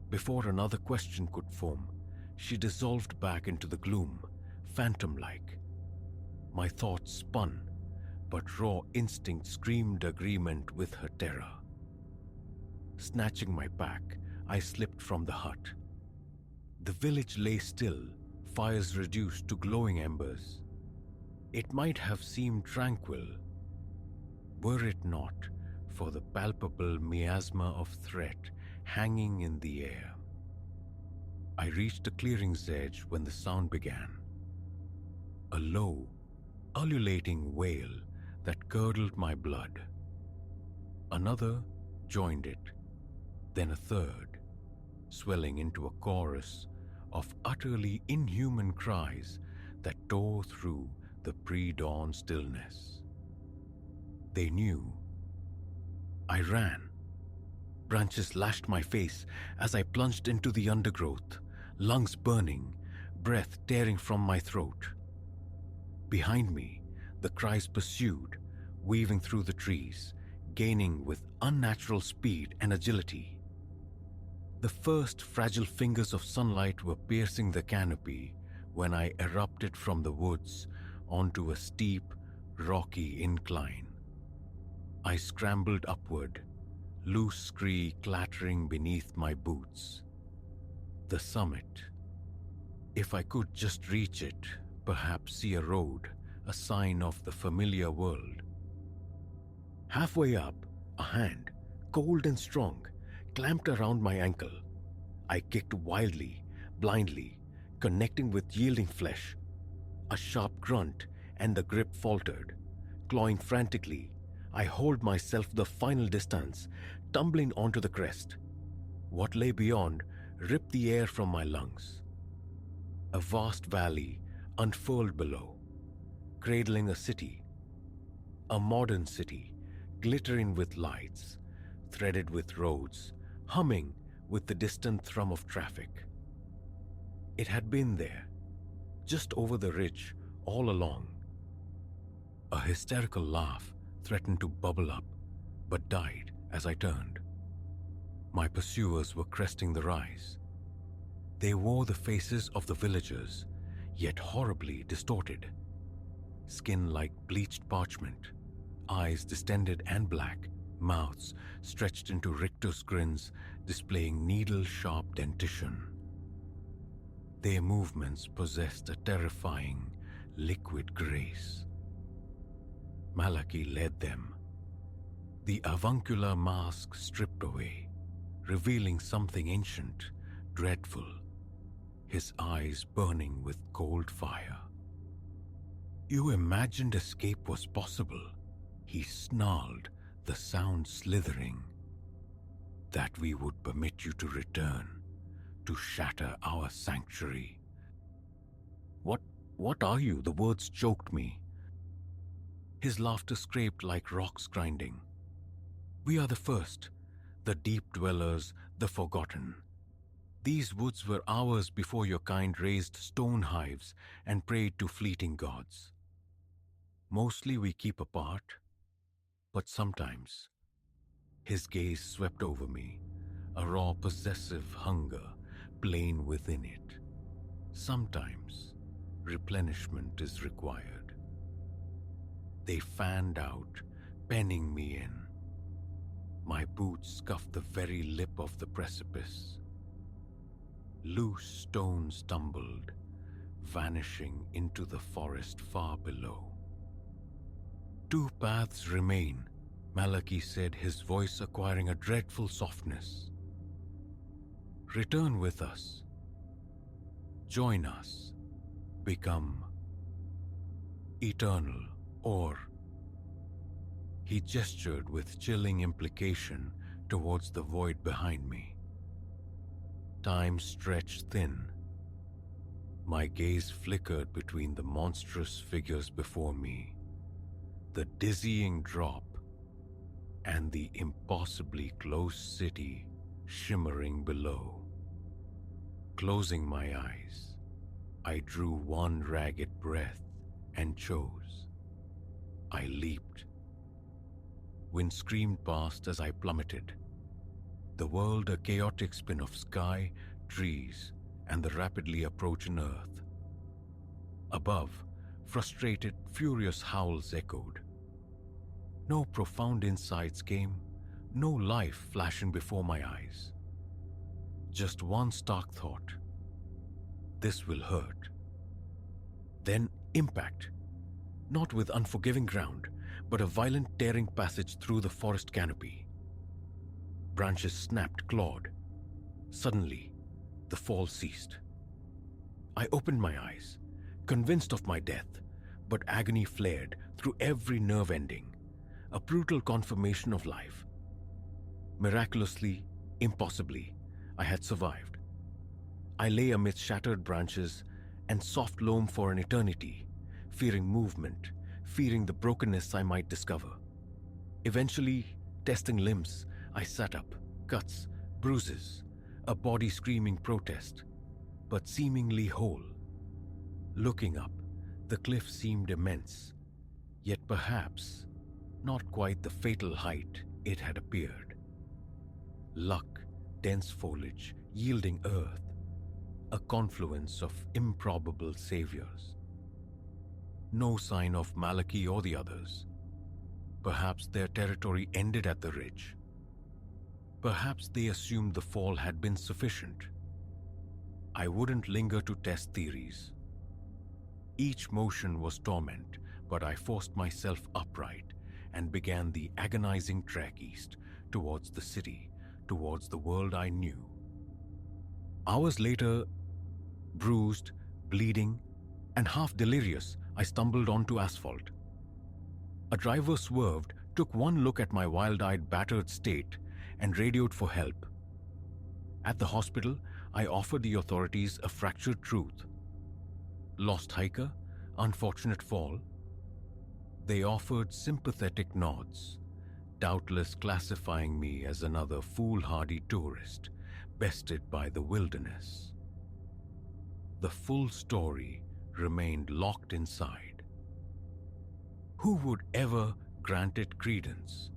Before another question could form, she dissolved back into the gloom, phantom-like. My thoughts spun, but raw instinct screamed agreement with her terror. Snatching my pack, I slipped from the hut. The village lay still, fires reduced to glowing embers. It might have seemed tranquil, were it not for the palpable miasma of threat hanging in the air. I reached the clearing's edge when the sound began. A low, ululating wail that curdled my blood. Another joined it, then a third, swelling into a chorus of utterly inhuman cries that tore through the pre-dawn stillness. They knew. I ran. Branches lashed my face as I plunged into the undergrowth, lungs burning, breath tearing from my throat. Behind me, the cries pursued, weaving through the trees, gaining with unnatural speed and agility. The first fragile fingers of sunlight were piercing the canopy when I erupted from the woods onto a steep, rocky incline. I scrambled upward, loose scree clattering beneath my boots. The summit. If I could just reach it, perhaps see a road, a sign of the familiar world. Halfway up, a hand, cold and strong, clamped around my ankle. I kicked wildly, blindly, connecting with yielding flesh. A sharp grunt, and the grip faltered. Clawing frantically, I hauled myself the final distance, tumbling onto the crest. What lay beyond ripped the air from my lungs. A vast valley unfurled below, cradling a city. A modern city, glittering with lights, threaded with roads, humming with the distant thrum of traffic. It had been there, just over the ridge, all along. A hysterical laugh threatened to bubble up, but died as I turned. My pursuers were cresting the rise. They wore the faces of the villagers, yet horribly distorted. Skin like bleached parchment, eyes distended and black, mouths stretched into rictus grins displaying needle-sharp dentition. Their movements possessed a terrifying, liquid grace. Malachi led them. The avuncular mask stripped away, revealing something ancient, dreadful, his eyes burning with cold fire. "You imagined escape was possible," he snarled, the sound slithering. "That we would permit you to return, to shatter our sanctuary." What are you?" The words choked me. His laughter scraped like rocks grinding. "We are the first, the deep dwellers, the forgotten. These woods were ours before your kind raised stone hives and prayed to fleeting gods. Mostly we keep apart, but sometimes." His gaze swept over me, a raw possessive hunger plain within it. "Sometimes replenishment is required." They fanned out, penning me in. My boots scuffed the very lip of the precipice. Loose stones tumbled, vanishing into the forest far below. "Two paths remain," Malachi said, his voice acquiring a dreadful softness. "Return with us. Join us. Become eternal, or..." He gestured with chilling implication towards the void behind me. Time stretched thin. My gaze flickered between the monstrous figures before me, the dizzying drop, and the impossibly close city shimmering below. Closing my eyes, I drew one ragged breath and chose. I leaped. Wind screamed past as I plummeted. The world a chaotic spin of sky, trees, and the rapidly approaching earth. Above, Frustrated, furious howls echoed. No profound insights came, no life flashing before my eyes. Just one stark thought: this will hurt. Then impact, not with unforgiving ground, but a violent tearing passage through the forest canopy. Branches snapped, clawed. Suddenly, the fall ceased. I opened my eyes, convinced of my death, but agony flared through every nerve ending, a brutal confirmation of life. Miraculously, impossibly, I had survived. I lay amidst shattered branches and soft loam for an eternity, fearing movement, fearing the brokenness I might discover. Eventually, testing limbs, I sat up, cuts, bruises, a body screaming protest, but seemingly whole. Looking up, the cliff seemed immense, yet perhaps not quite the fatal height it had appeared. Luck, dense foliage, yielding earth, a confluence of improbable saviors. No sign of Malaki or the others. Perhaps their territory ended at the ridge. Perhaps they assumed the fall had been sufficient. I wouldn't linger to test theories. Each motion was torment, but I forced myself upright and began the agonizing trek east, towards the city, towards the world I knew. Hours later, bruised, bleeding, and half delirious, I stumbled onto asphalt. A driver swerved, took one look at my wild-eyed, battered state, and radioed for help. At the hospital, I offered the authorities a fractured truth. Lost hiker, unfortunate fall. They offered sympathetic nods, doubtless classifying me as another foolhardy tourist, bested by the wilderness. The full story remained locked inside. Who would ever grant it credence?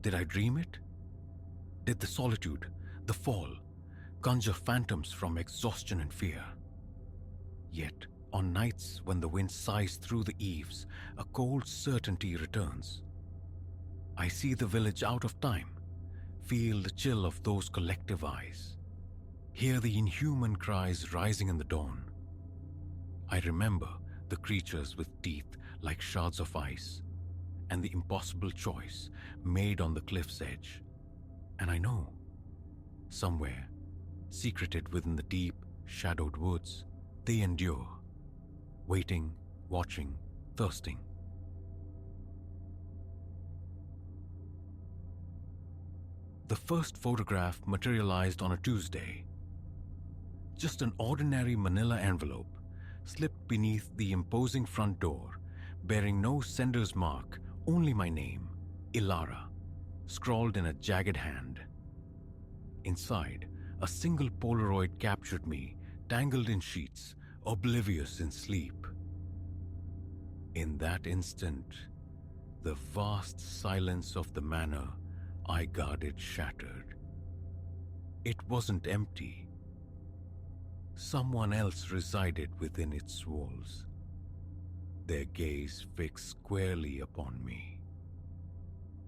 Did I dream it? Did the solitude, the fall, conjure phantoms from exhaustion and fear? Yet, on nights when the wind sighs through the eaves, a cold certainty returns. I see the village out of time, feel the chill of those collective eyes, hear the inhuman cries rising in the dawn. I remember the creatures with teeth like shards of ice, and the impossible choice made on the cliff's edge. And I know, somewhere, secreted within the deep, shadowed woods, they endure, waiting, watching, thirsting. The first photograph materialized on a Tuesday. Just an ordinary manila envelope slipped beneath the imposing front door, bearing no sender's mark, only my name, Ilara, scrawled in a jagged hand. Inside, a single Polaroid captured me, tangled in sheets, oblivious in sleep. In that instant, the vast silence of the manor I guarded shattered. It wasn't empty. Someone else resided within its walls, their gaze fixed squarely upon me.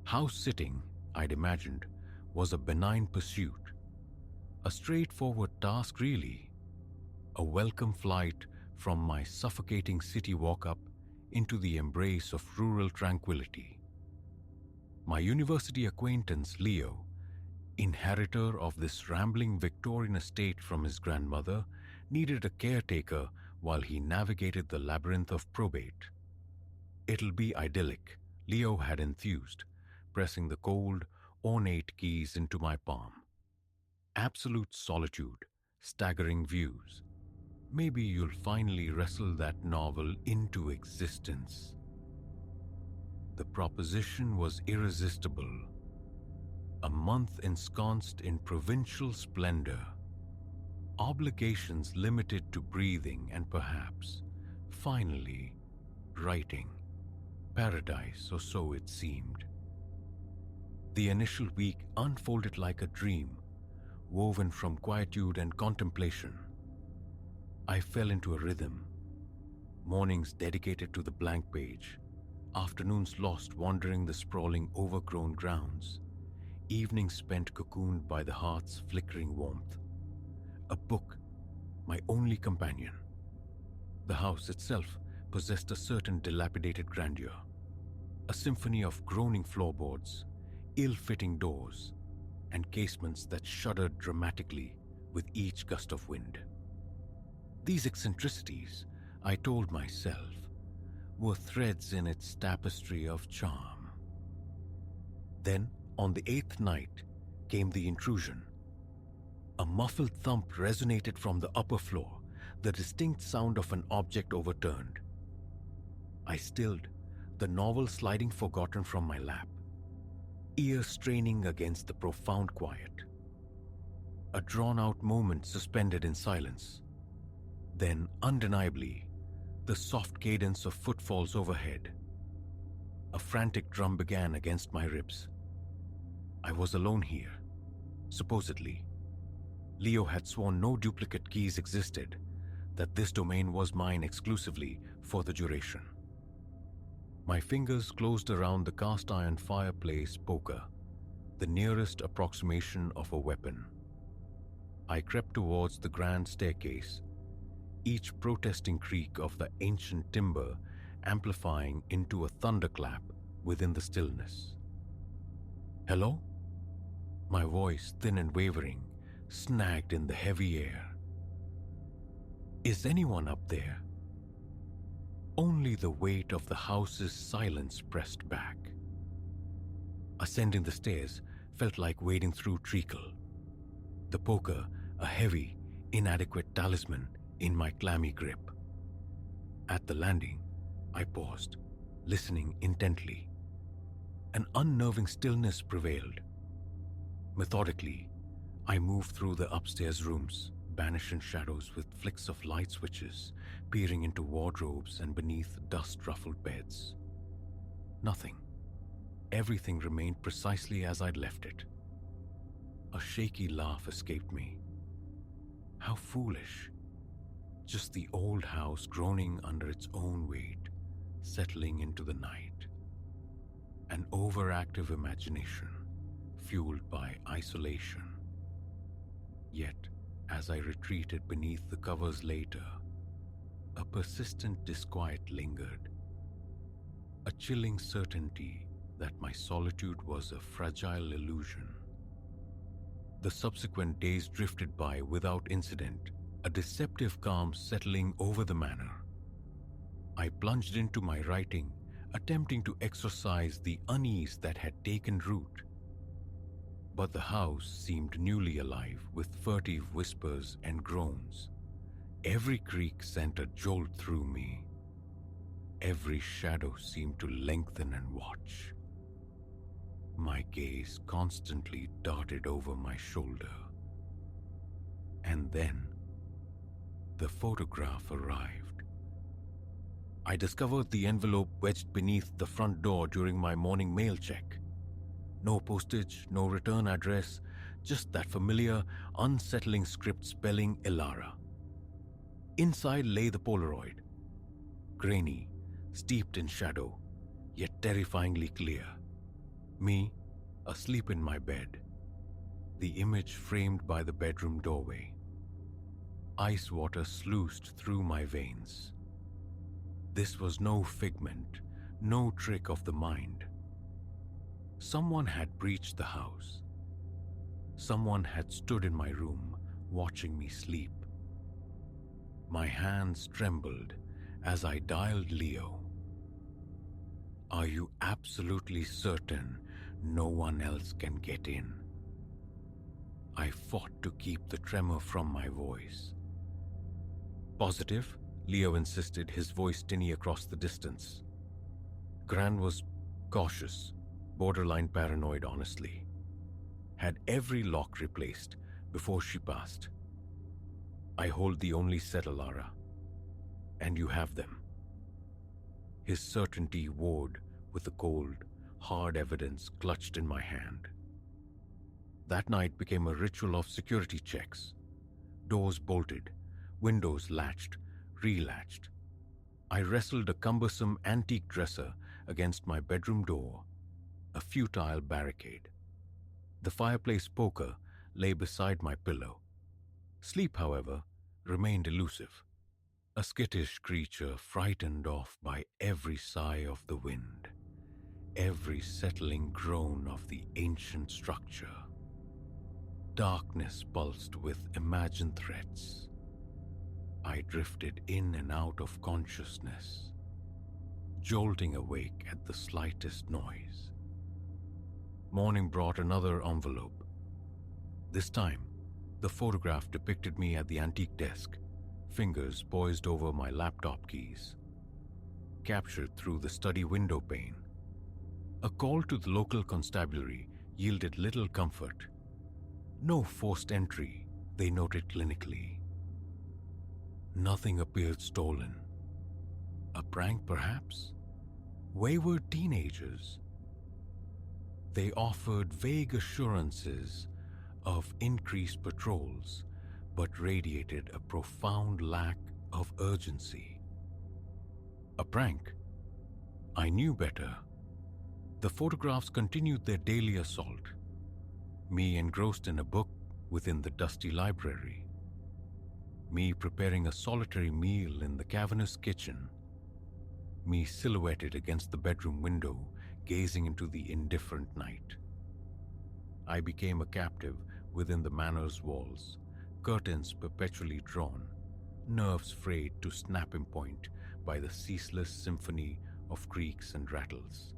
House-sitting, I'd imagined, was a benign pursuit, a straightforward task really, a welcome flight from my suffocating city walk-up into the embrace of rural tranquility. My university acquaintance Leo, inheritor of this rambling Victorian estate from his grandmother, needed a caretaker while he navigated the labyrinth of probate. It'll be idyllic, Leo had enthused, pressing the cold, ornate keys into my palm. Absolute solitude, staggering views. Maybe you'll finally wrestle that novel into existence. The proposition was irresistible. A month ensconced in provincial splendor. Obligations limited to breathing and perhaps, finally, writing. Paradise, or so it seemed. The initial week unfolded like a dream, woven from quietude and contemplation. I fell into a rhythm. Mornings dedicated to the blank page, afternoons lost wandering the sprawling, overgrown grounds, evenings spent cocooned by the hearth's flickering warmth. A book, my only companion. The house itself possessed a certain dilapidated grandeur, a symphony of groaning floorboards, ill-fitting doors, and casements that shuddered dramatically with each gust of wind. These eccentricities, I told myself, were threads in its tapestry of charm. Then, on the 8th night, came the intrusion. A muffled thump resonated from the upper floor, the distinct sound of an object overturned. I stilled, the novel sliding forgotten from my lap, ears straining against the profound quiet. A drawn-out moment suspended in silence. Then, undeniably, the soft cadence of footfalls overhead. A frantic drum began against my ribs. I was alone here, supposedly. Leo had sworn no duplicate keys existed, that this domain was mine exclusively for the duration. My fingers closed around the cast-iron fireplace poker, the nearest approximation of a weapon. I crept towards the grand staircase, each protesting creak of the ancient timber amplifying into a thunderclap within the stillness. "Hello?" My voice, thin and wavering, snagged in the heavy air. "Is anyone up there?" Only the weight of the house's silence pressed back. Ascending the stairs felt like wading through treacle. The poker, a heavy, inadequate talisman in my clammy grip. At the landing, I paused, listening intently. An unnerving stillness prevailed. Methodically, I moved through the upstairs rooms, banishing shadows with flicks of light switches, peering into wardrobes and beneath dust-ruffled beds. Nothing. Everything remained precisely as I'd left it. A shaky laugh escaped me. How foolish. Just the old house groaning under its own weight, settling into the night. An overactive imagination, fueled by isolation. Yet, as I retreated beneath the covers later, a persistent disquiet lingered. A chilling certainty that my solitude was a fragile illusion. The subsequent days drifted by without incident, a deceptive calm settling over the manor. I plunged into my writing, attempting to exorcise the unease that had taken root. But the house seemed newly alive with furtive whispers and groans. Every creak sent a jolt through me. Every shadow seemed to lengthen and watch. My gaze constantly darted over my shoulder. And then, the photograph arrived. I discovered the envelope wedged beneath the front door during my morning mail check. No postage, no return address, just that familiar, unsettling script spelling Elara. Inside lay the Polaroid. Grainy, steeped in shadow, yet terrifyingly clear. Me, asleep in my bed. The image framed by the bedroom doorway. Ice water sluiced through my veins. This was no figment, no trick of the mind. Someone had breached the house. Someone had stood in my room, watching me sleep. My hands trembled as I dialed Leo. "Are you absolutely certain no one else can get in?" I fought to keep the tremor from my voice. "Positive?" Leo insisted, his voice tinny across the distance. Gran was cautious, borderline paranoid, honestly. Had every lock replaced before she passed. "I hold the only set, Elara, and you have them." His certainty warred with the cold, hard evidence clutched in my hand. That night became a ritual of security checks. Doors bolted, windows latched, relatched. I wrestled a cumbersome antique dresser against my bedroom door, a futile barricade. The fireplace poker lay beside my pillow. Sleep, however, remained elusive, a skittish creature frightened off by every sigh of the wind, every settling groan of the ancient structure. Darkness pulsed with imagined threats. I drifted in and out of consciousness, jolting awake at the slightest noise. Morning brought another envelope. This time, the photograph depicted me at the antique desk, fingers poised over my laptop keys. Captured through the study window pane. A call to the local constabulary yielded little comfort. No forced entry, they noted clinically. Nothing appeared stolen. A prank, perhaps? Wayward teenagers. They offered vague assurances of increased patrols, but radiated a profound lack of urgency. A prank? I knew better. The photographs continued their daily assault. Me engrossed in a book within the dusty library. Me preparing a solitary meal in the cavernous kitchen. Me silhouetted against the bedroom window, gazing into the indifferent night. I became a captive within the manor's walls, curtains perpetually drawn, nerves frayed to snapping point by the ceaseless symphony of creaks and rattles.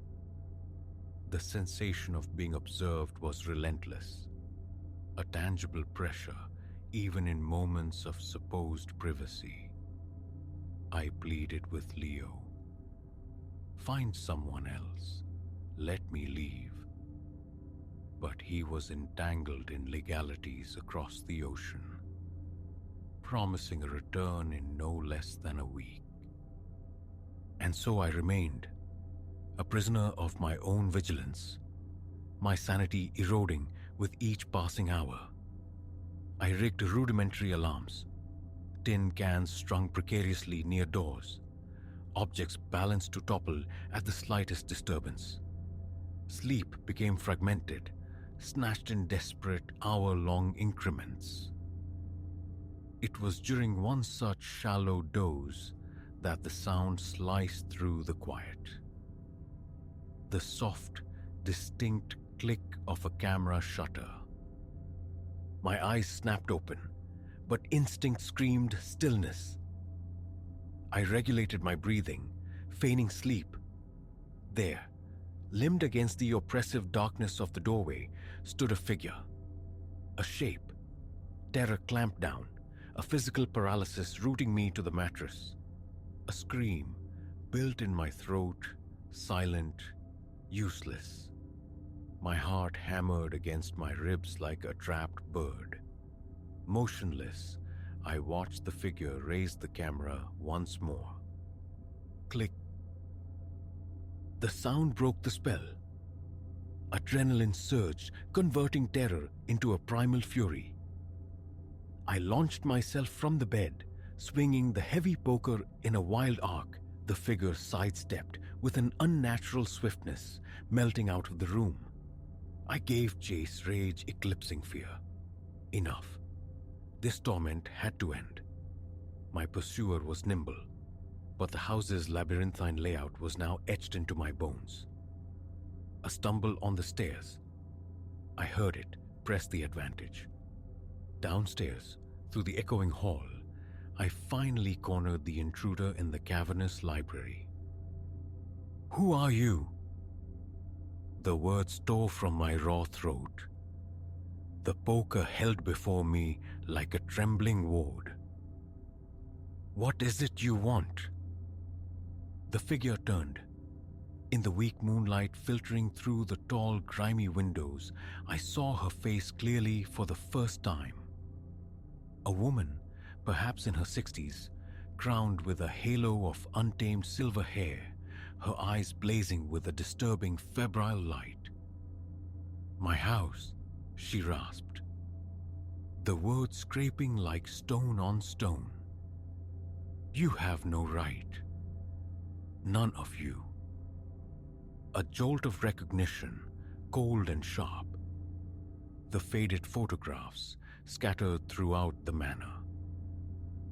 The sensation of being observed was relentless, a tangible pressure even in moments of supposed privacy. I pleaded with Leo. Find someone else. Let me leave. But he was entangled in legalities across the ocean, promising a return in no less than a week. And so I remained, a prisoner of my own vigilance, my sanity eroding with each passing hour. I rigged rudimentary alarms, tin cans strung precariously near doors, objects balanced to topple at the slightest disturbance. Sleep became fragmented, snatched in desperate hour-long increments. It was during one such shallow doze that the sound sliced through the quiet. The soft, distinct click of a camera shutter. My eyes snapped open, but instinct screamed stillness. I regulated my breathing, feigning sleep. There, limned against the oppressive darkness of the doorway, stood a figure. A shape. Terror clamped down, a physical paralysis rooting me to the mattress. A scream built in my throat, silent, useless. My heart hammered against my ribs like a trapped bird. Motionless, I watched the figure raise the camera once more. Click. The sound broke the spell. Adrenaline surged, converting terror into a primal fury. I launched myself from the bed, swinging the heavy poker in a wild arc. The figure sidestepped with an unnatural swiftness, melting out of the room. I gave chase, rage eclipsing fear. Enough. This torment had to end. My pursuer was nimble, but the house's labyrinthine layout was now etched into my bones. A stumble on the stairs. I heard it press the advantage. Downstairs, through the echoing hall, I finally cornered the intruder in the cavernous library. "Who are you?" The words tore from my raw throat. The poker held before me like a trembling ward. "What is it you want?" The figure turned. In the weak moonlight filtering through the tall, grimy windows, I saw her face clearly for the first time. A woman, perhaps in her 60s, crowned with a halo of untamed silver hair, her eyes blazing with a disturbing febrile light. "My house," she rasped, the words scraping like stone on stone. "You have no right." None of you. A jolt of recognition, cold and sharp. The faded photographs scattered throughout the manor,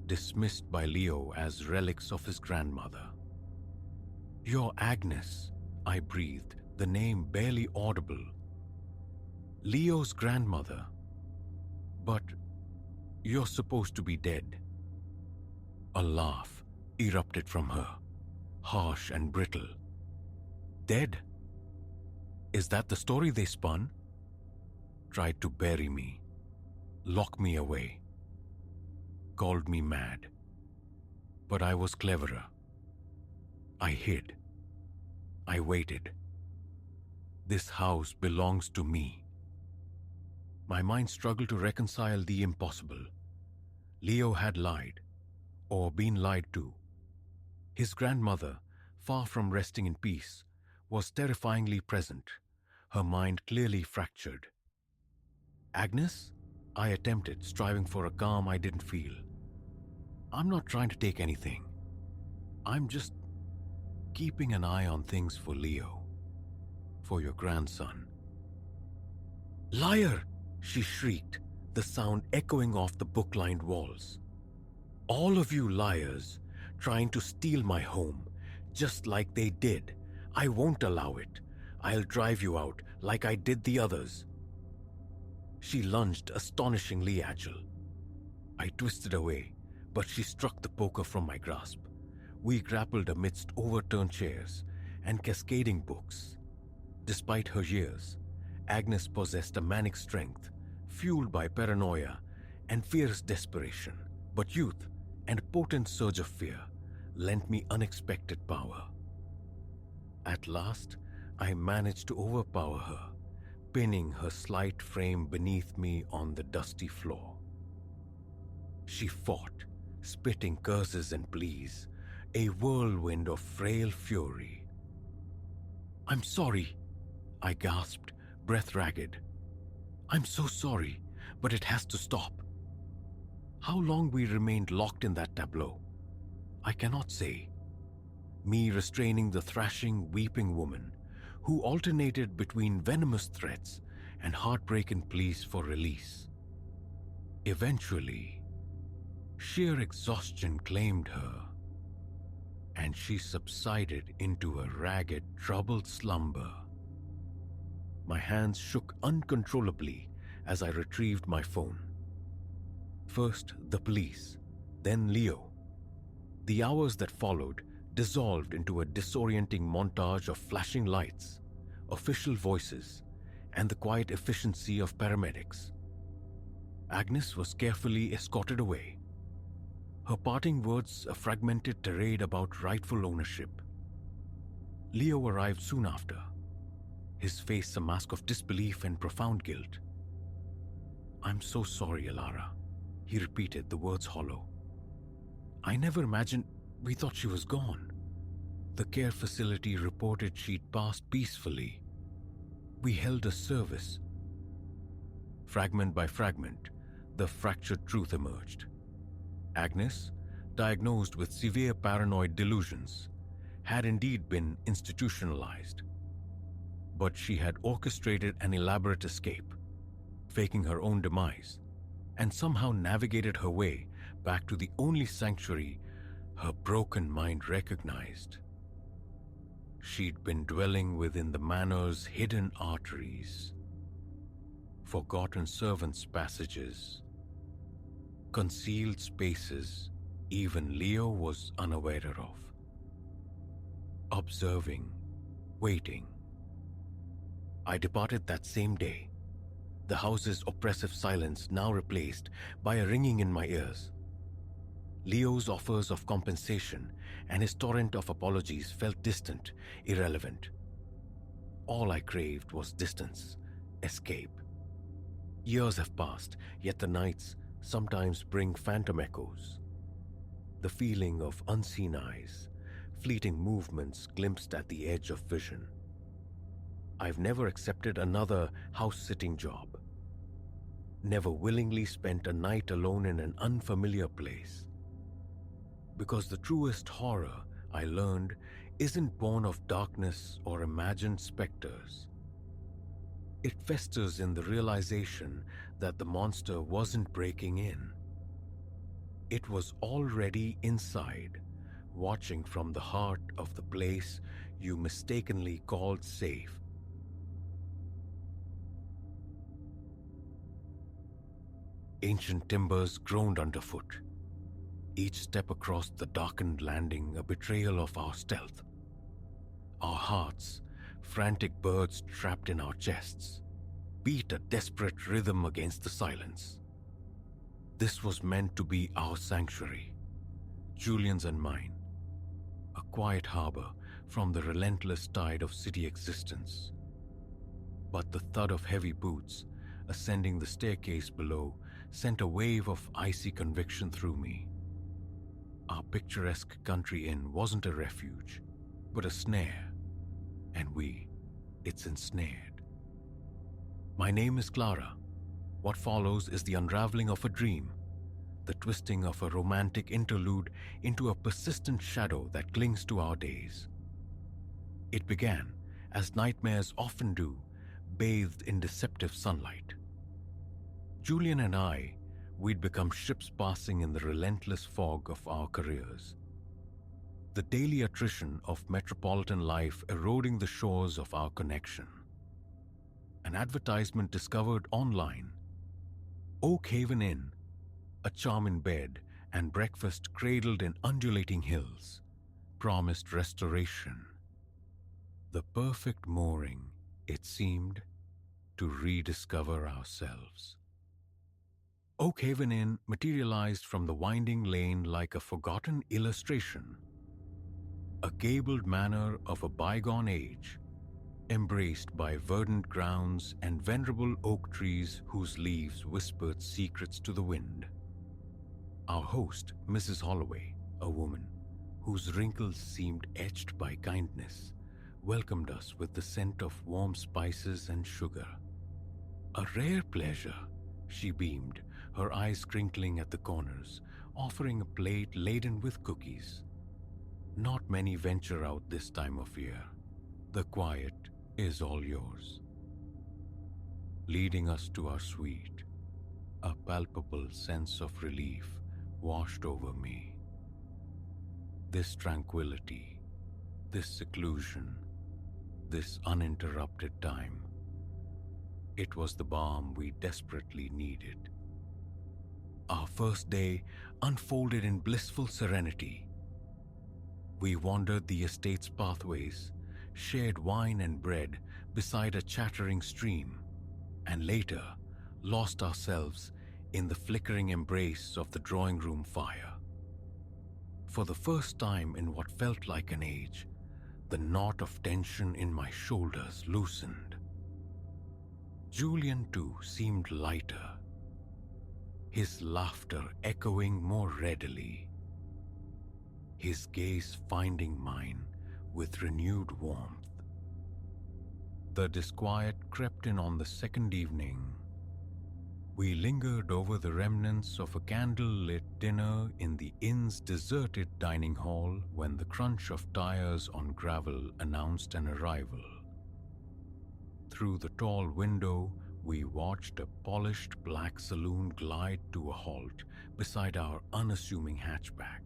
dismissed by Leo as relics of his grandmother. "You're Agnes," I breathed, the name barely audible. "Leo's grandmother. But you're supposed to be dead." A laugh erupted from her, harsh and brittle. "Dead? Is that the story they spun? Tried to bury me, lock me away, called me mad. But I was cleverer. I hid. I waited. This house belongs to me." My mind struggled to reconcile the impossible. Leo had lied, or been lied to. His grandmother, far from resting in peace, was terrifyingly present, her mind clearly fractured. "Agnes?" I attempted, striving for a calm I didn't feel. "I'm not trying to take anything. I'm just keeping an eye on things for Leo, for your grandson." "Liar!" she shrieked, the sound echoing off the book-lined walls. "All of you liars, trying to steal my home, just like they did. I won't allow it. I'll drive you out like I did the others." She lunged, astonishingly agile. I twisted away, but she struck the poker from my grasp. We grappled amidst overturned chairs and cascading books. Despite her years, Agnes possessed a manic strength, fueled by paranoia and fierce desperation. But youth and a potent surge of fear lent me unexpected power. At last, I managed to overpower her, pinning her slight frame beneath me on the dusty floor. She fought, spitting curses and pleas, a whirlwind of frail fury. "I'm sorry," I gasped, breath ragged. "I'm so sorry, but it has to stop." How long we remained locked in that tableau, I cannot say. Me restraining the thrashing, weeping woman who alternated between venomous threats and heartbreaking pleas for release. Eventually, sheer exhaustion claimed her, and she subsided into a ragged, troubled slumber. My hands shook uncontrollably as I retrieved my phone. First the police, then Leo. The hours that followed dissolved into a disorienting montage of flashing lights, official voices, and the quiet efficiency of paramedics. Agnes was carefully escorted away, her parting words a fragmented tirade about rightful ownership. Leo arrived soon after, his face a mask of disbelief and profound guilt. "I'm so sorry, Alara," he repeated, the words hollow. "I never imagined. We thought she was gone. The care facility reported she'd passed peacefully. We held a service." Fragment by fragment, the fractured truth emerged. Agnes, diagnosed with severe paranoid delusions, had indeed been institutionalized. But she had orchestrated an elaborate escape, faking her own demise, and somehow navigated her way back to the only sanctuary her broken mind recognized. She'd been dwelling within the manor's hidden arteries, forgotten servants' passages, concealed spaces even Leo was unaware of. Observing, waiting. I departed that same day, the house's oppressive silence now replaced by a ringing in my ears. Leo's offers of compensation and his torrent of apologies felt distant, irrelevant. All I craved was distance, escape. Years have passed, yet the nights sometimes bring phantom echoes. The feeling of unseen eyes, fleeting movements glimpsed at the edge of vision. I've never accepted another house-sitting job. Never willingly spent a night alone in an unfamiliar place. Because the truest horror, I learned, isn't born of darkness or imagined specters. It festers in the realization that the monster wasn't breaking in. It was already inside, watching from the heart of the place you mistakenly called safe. Ancient timbers groaned underfoot, each step across the darkened landing a betrayal of our stealth. Our hearts, frantic birds trapped in our chests, beat a desperate rhythm against the silence. This was meant to be our sanctuary, Julian's and mine, a quiet harbor from the relentless tide of city existence. But the thud of heavy boots ascending the staircase below sent a wave of icy conviction through me. Our picturesque country inn wasn't a refuge, but a snare, and it's ensnared. My name is Clara. What follows is the unraveling of a dream, the twisting of a romantic interlude into a persistent shadow that clings to our days. It began, as nightmares often do, bathed in deceptive sunlight. Julian and we'd become ships passing in the relentless fog of our careers. The daily attrition of metropolitan life eroding the shores of our connection. An advertisement discovered online. Oak Haven Inn, a charm in bed and breakfast cradled in undulating hills, promised restoration. The perfect mooring, it seemed, to rediscover ourselves. Oak Haven Inn materialized from the winding lane like a forgotten illustration, a gabled manor of a bygone age, embraced by verdant grounds and venerable oak trees whose leaves whispered secrets to the wind. Our host, Mrs. Holloway, a woman whose wrinkles seemed etched by kindness, welcomed us with the scent of warm spices and sugar. A rare pleasure, she beamed, her eyes crinkling at the corners, offering a plate laden with cookies. Not many venture out this time of year. The quiet is all yours. Leading us to our suite, a palpable sense of relief washed over me. This tranquility, this seclusion, this uninterrupted time, it was the balm we desperately needed. Our first day unfolded in blissful serenity. We wandered the estate's pathways, shared wine and bread beside a chattering stream, and later lost ourselves in the flickering embrace of the drawing room fire. For the first time in what felt like an age, the knot of tension in my shoulders loosened. Julian, too, seemed lighter, his laughter echoing more readily, his gaze finding mine with renewed warmth. The disquiet crept in on the second evening. We lingered over the remnants of a candle-lit dinner in the inn's deserted dining hall when the crunch of tires on gravel announced an arrival. Through the tall window, we watched a polished black saloon glide to a halt beside our unassuming hatchback.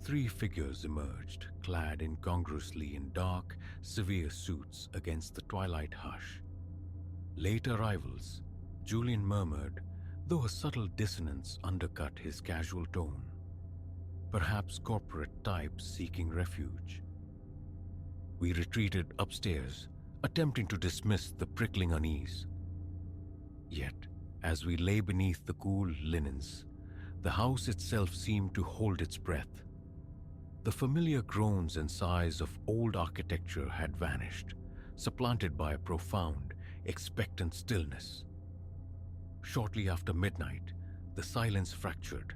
3 figures emerged, clad incongruously in dark, severe suits against the twilight hush. Late arrivals, Julian murmured, though a subtle dissonance undercut his casual tone. Perhaps corporate types seeking refuge. We retreated upstairs, attempting to dismiss the prickling unease. Yet, as we lay beneath the cool linens, the house itself seemed to hold its breath. The familiar groans and sighs of old architecture had vanished, supplanted by a profound, expectant stillness. Shortly after midnight, the silence fractured.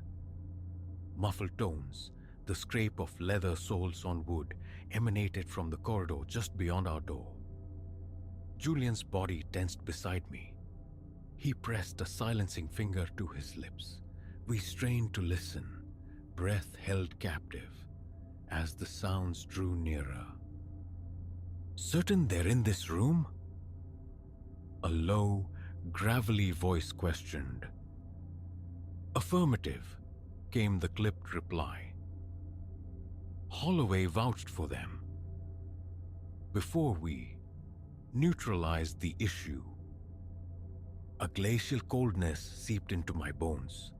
Muffled tones, the scrape of leather soles on wood, emanated from the corridor just beyond our door. Julian's body tensed beside me. He pressed a silencing finger to his lips. We strained to listen, breath held captive, as the sounds drew nearer. "Certain they're in this room?" A low, gravelly voice questioned. "Affirmative," came the clipped reply. Holloway vouched for them. Before we neutralized the issue, a glacial coldness seeped into my bones.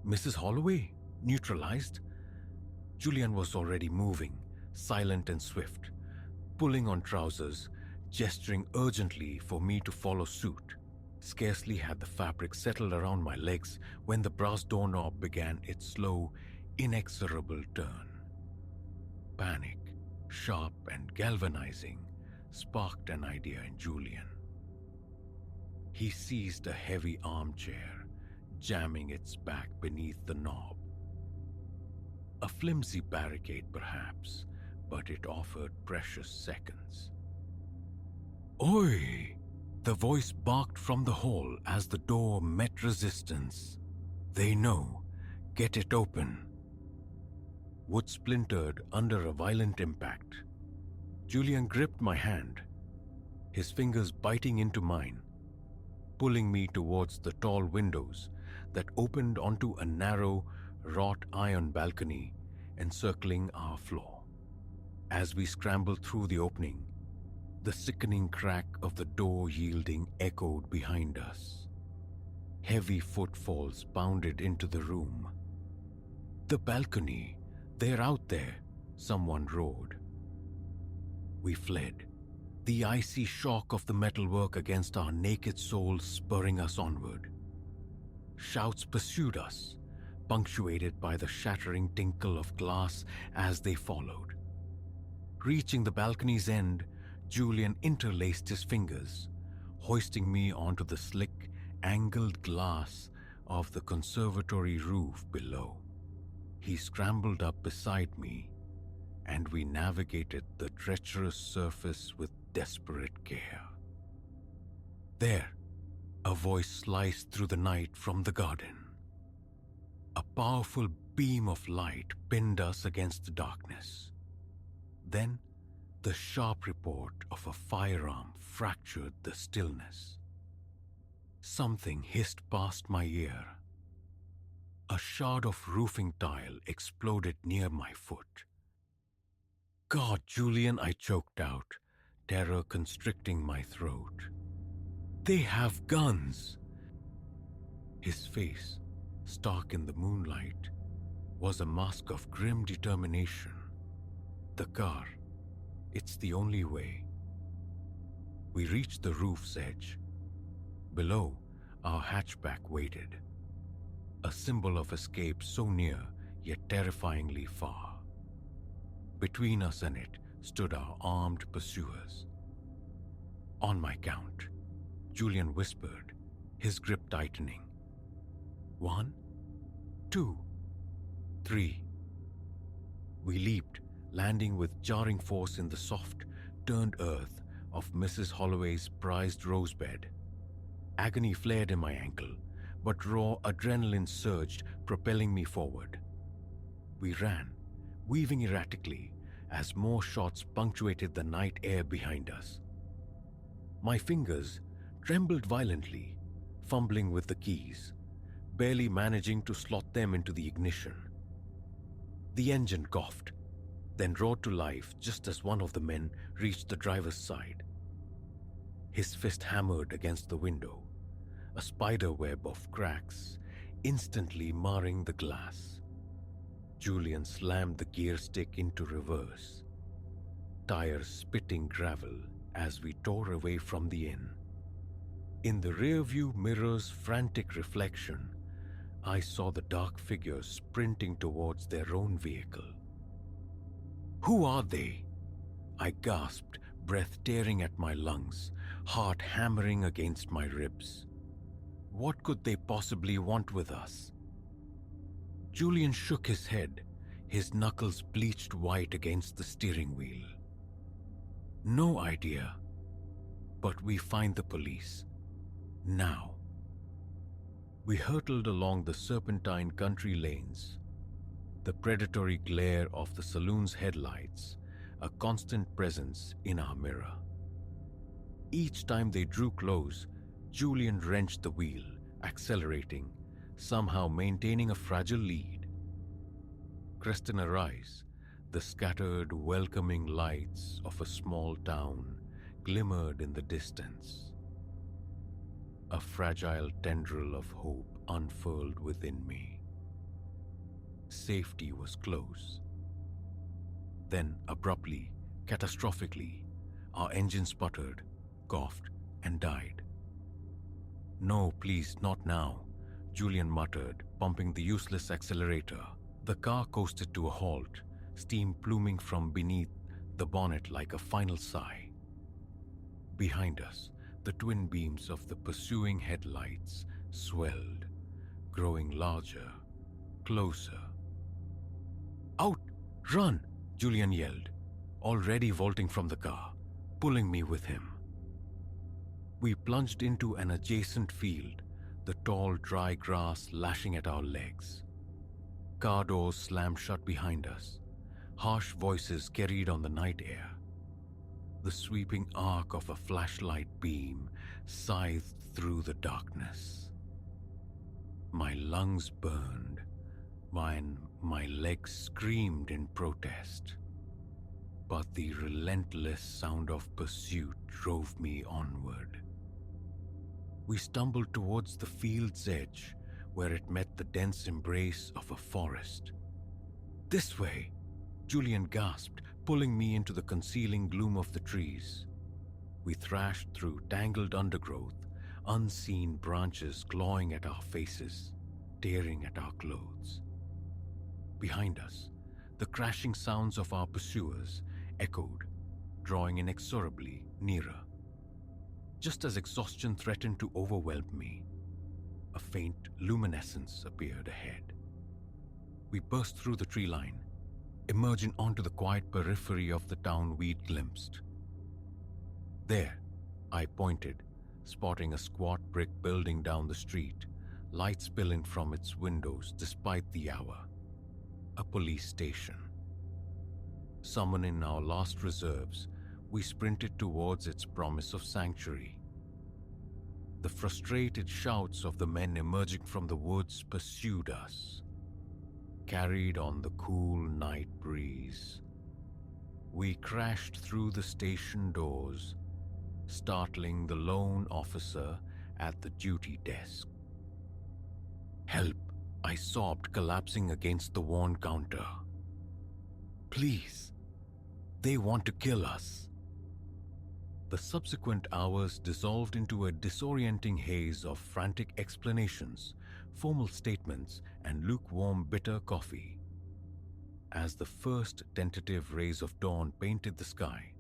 Mrs. Holloway? Neutralized? Julian was already moving, silent and swift, pulling on trousers, gesturing urgently for me to follow suit. Scarcely had the fabric settled around my legs when the brass doorknob began its slow, inexorable turn. Panic, sharp and galvanizing, sparked an idea in Julian. He seized a heavy armchair, jamming its back beneath the knob. A flimsy barricade, perhaps, but it offered precious seconds. "Oi!" The voice barked from the hall as the door met resistance. "They know. Get it open." Wood splintered under a violent impact. Julian gripped my hand, his fingers biting into mine, pulling me towards the tall windows that opened onto a narrow, wrought iron balcony encircling our floor. As we scrambled through the opening, the sickening crack of the door yielding echoed behind us. Heavy footfalls pounded into the room. "The balcony! They're out there!" someone roared. We fled, the icy shock of the metalwork against our naked souls spurring us onward. Shouts pursued us, punctuated by the shattering tinkle of glass as they followed. Reaching the balcony's end, Julian interlaced his fingers, hoisting me onto the slick, angled glass of the conservatory roof below. He scrambled up beside me, and we navigated the treacherous surface with desperate care. There, a voice sliced through the night from the garden. A powerful beam of light pinned us against the darkness. Then, the sharp report of a firearm fractured the stillness. Something hissed past my ear. A shard of roofing tile exploded near my foot. "God, Julian," I choked out, terror constricting my throat. "They have guns!" His face, stark in the moonlight, was a mask of grim determination. "The car. It's the only way." We reached the roof's edge. Below, our hatchback waited, a symbol of escape so near yet terrifyingly far. Between us and it stood our armed pursuers. "On my count," Julian whispered, his grip tightening. 1, 2, 3. We leaped, landing with jarring force in the soft, turned earth of Mrs. Holloway's prized rosebed. Agony flared in my ankle, but raw adrenaline surged, propelling me forward. We ran, weaving erratically as more shots punctuated the night air behind us. My fingers trembled violently, fumbling with the keys, barely managing to slot them into the ignition. The engine coughed, then roared to life just as one of the men reached the driver's side. His fist hammered against the window, a spider web of cracks, instantly marring the glass. Julian slammed the gear stick into reverse, tires spitting gravel as we tore away from the inn. In the rearview mirror's frantic reflection, I saw the dark figures sprinting towards their own vehicle. "Who are they?" I gasped, breath tearing at my lungs, heart hammering against my ribs. What could they possibly want with us? Julian shook his head, his knuckles bleached white against the steering wheel. "No idea. But we find the police. Now." We hurtled along the serpentine country lanes, The predatory glare of the saloon's headlights, a constant presence in our mirror. Each time they drew close, Julian wrenched the wheel, accelerating, somehow maintaining a fragile lead. Crest in a rise, the scattered, welcoming lights of a small town glimmered in the distance. A fragile tendril of hope unfurled within me. Safety was close. Then, abruptly, catastrophically, our engine sputtered, coughed, and died. "No, please, not now," Julian muttered, pumping the useless accelerator. The car coasted to a halt, steam pluming from beneath the bonnet like a final sigh. Behind us, the twin beams of the pursuing headlights swelled, growing larger, closer. "Out! Run!" Julian yelled, already vaulting from the car, pulling me with him. We plunged into an adjacent field, the tall, dry grass lashing at our legs. Car doors slammed shut behind us. Harsh voices carried on the night air. The sweeping arc of a flashlight beam scythed through the darkness. My lungs burned, while my legs screamed in protest. But the relentless sound of pursuit drove me onward. We stumbled towards the field's edge, where it met the dense embrace of a forest. "This way!" Julian gasped, pulling me into the concealing gloom of the trees. We thrashed through tangled undergrowth, unseen branches clawing at our faces, tearing at our clothes. Behind us, the crashing sounds of our pursuers echoed, drawing inexorably nearer. Just as exhaustion threatened to overwhelm me, a faint luminescence appeared ahead. We burst through the tree line, emerging onto the quiet periphery of the town we'd glimpsed. "There," I pointed, spotting a squat brick building down the street, light spilling from its windows despite the hour. A police station. Summoning our last reserves, we sprinted towards its promise of sanctuary. The frustrated shouts of the men emerging from the woods pursued us, carried on the cool night breeze. We crashed through the station doors, startling the lone officer at the duty desk. "Help!" I sobbed, collapsing against the worn counter. "Please! They want to kill us!" The subsequent hours dissolved into a disorienting haze of frantic explanations, formal statements, and lukewarm bitter coffee. As the first tentative rays of dawn painted the sky,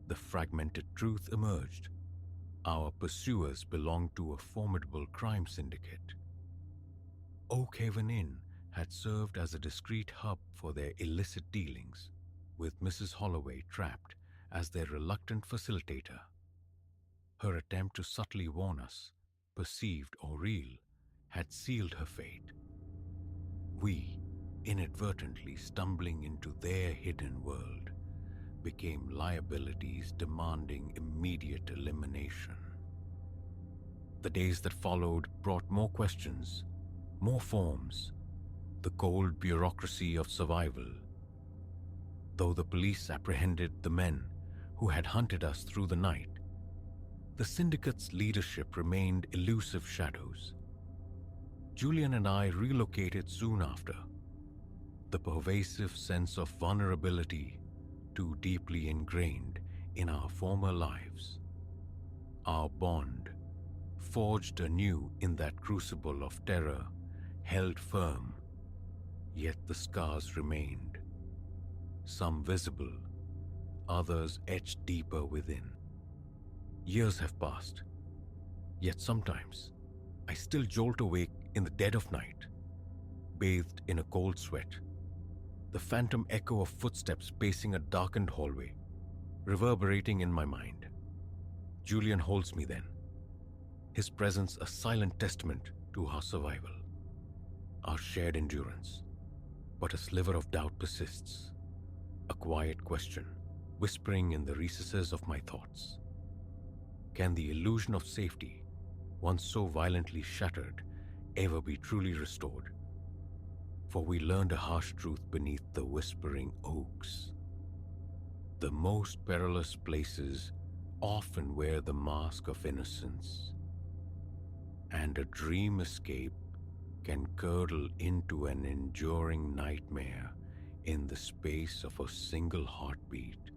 the fragmented truth emerged. Our pursuers belonged to a formidable crime syndicate. Oak Haven Inn had served as a discreet hub for their illicit dealings, with Mrs. Holloway trapped as their reluctant facilitator. Her attempt to subtly warn us, perceived or real, had sealed her fate. We, inadvertently stumbling into their hidden world, became liabilities demanding immediate elimination. The days that followed brought more questions, more forms, the cold bureaucracy of survival. Though the police apprehended the men who had hunted us through the night, the syndicate's leadership remained elusive shadows. Julian and I relocated soon after, the pervasive sense of vulnerability too deeply ingrained in our former lives. Our bond, forged anew in that crucible of terror, held firm, yet the scars remained, some visible, others etched deeper within. Years have passed, yet sometimes I still jolt awake in the dead of night, bathed in a cold sweat, the phantom echo of footsteps pacing a darkened hallway, reverberating in my mind. Julian holds me then, his presence a silent testament to our survival, our shared endurance. But a sliver of doubt persists, a quiet question, whispering in the recesses of my thoughts. Can the illusion of safety, once so violently shattered, ever be truly restored? For we learned a harsh truth beneath the whispering oaks. The most perilous places often wear the mask of innocence, and a dream escape can curdle into an enduring nightmare in the space of a single heartbeat.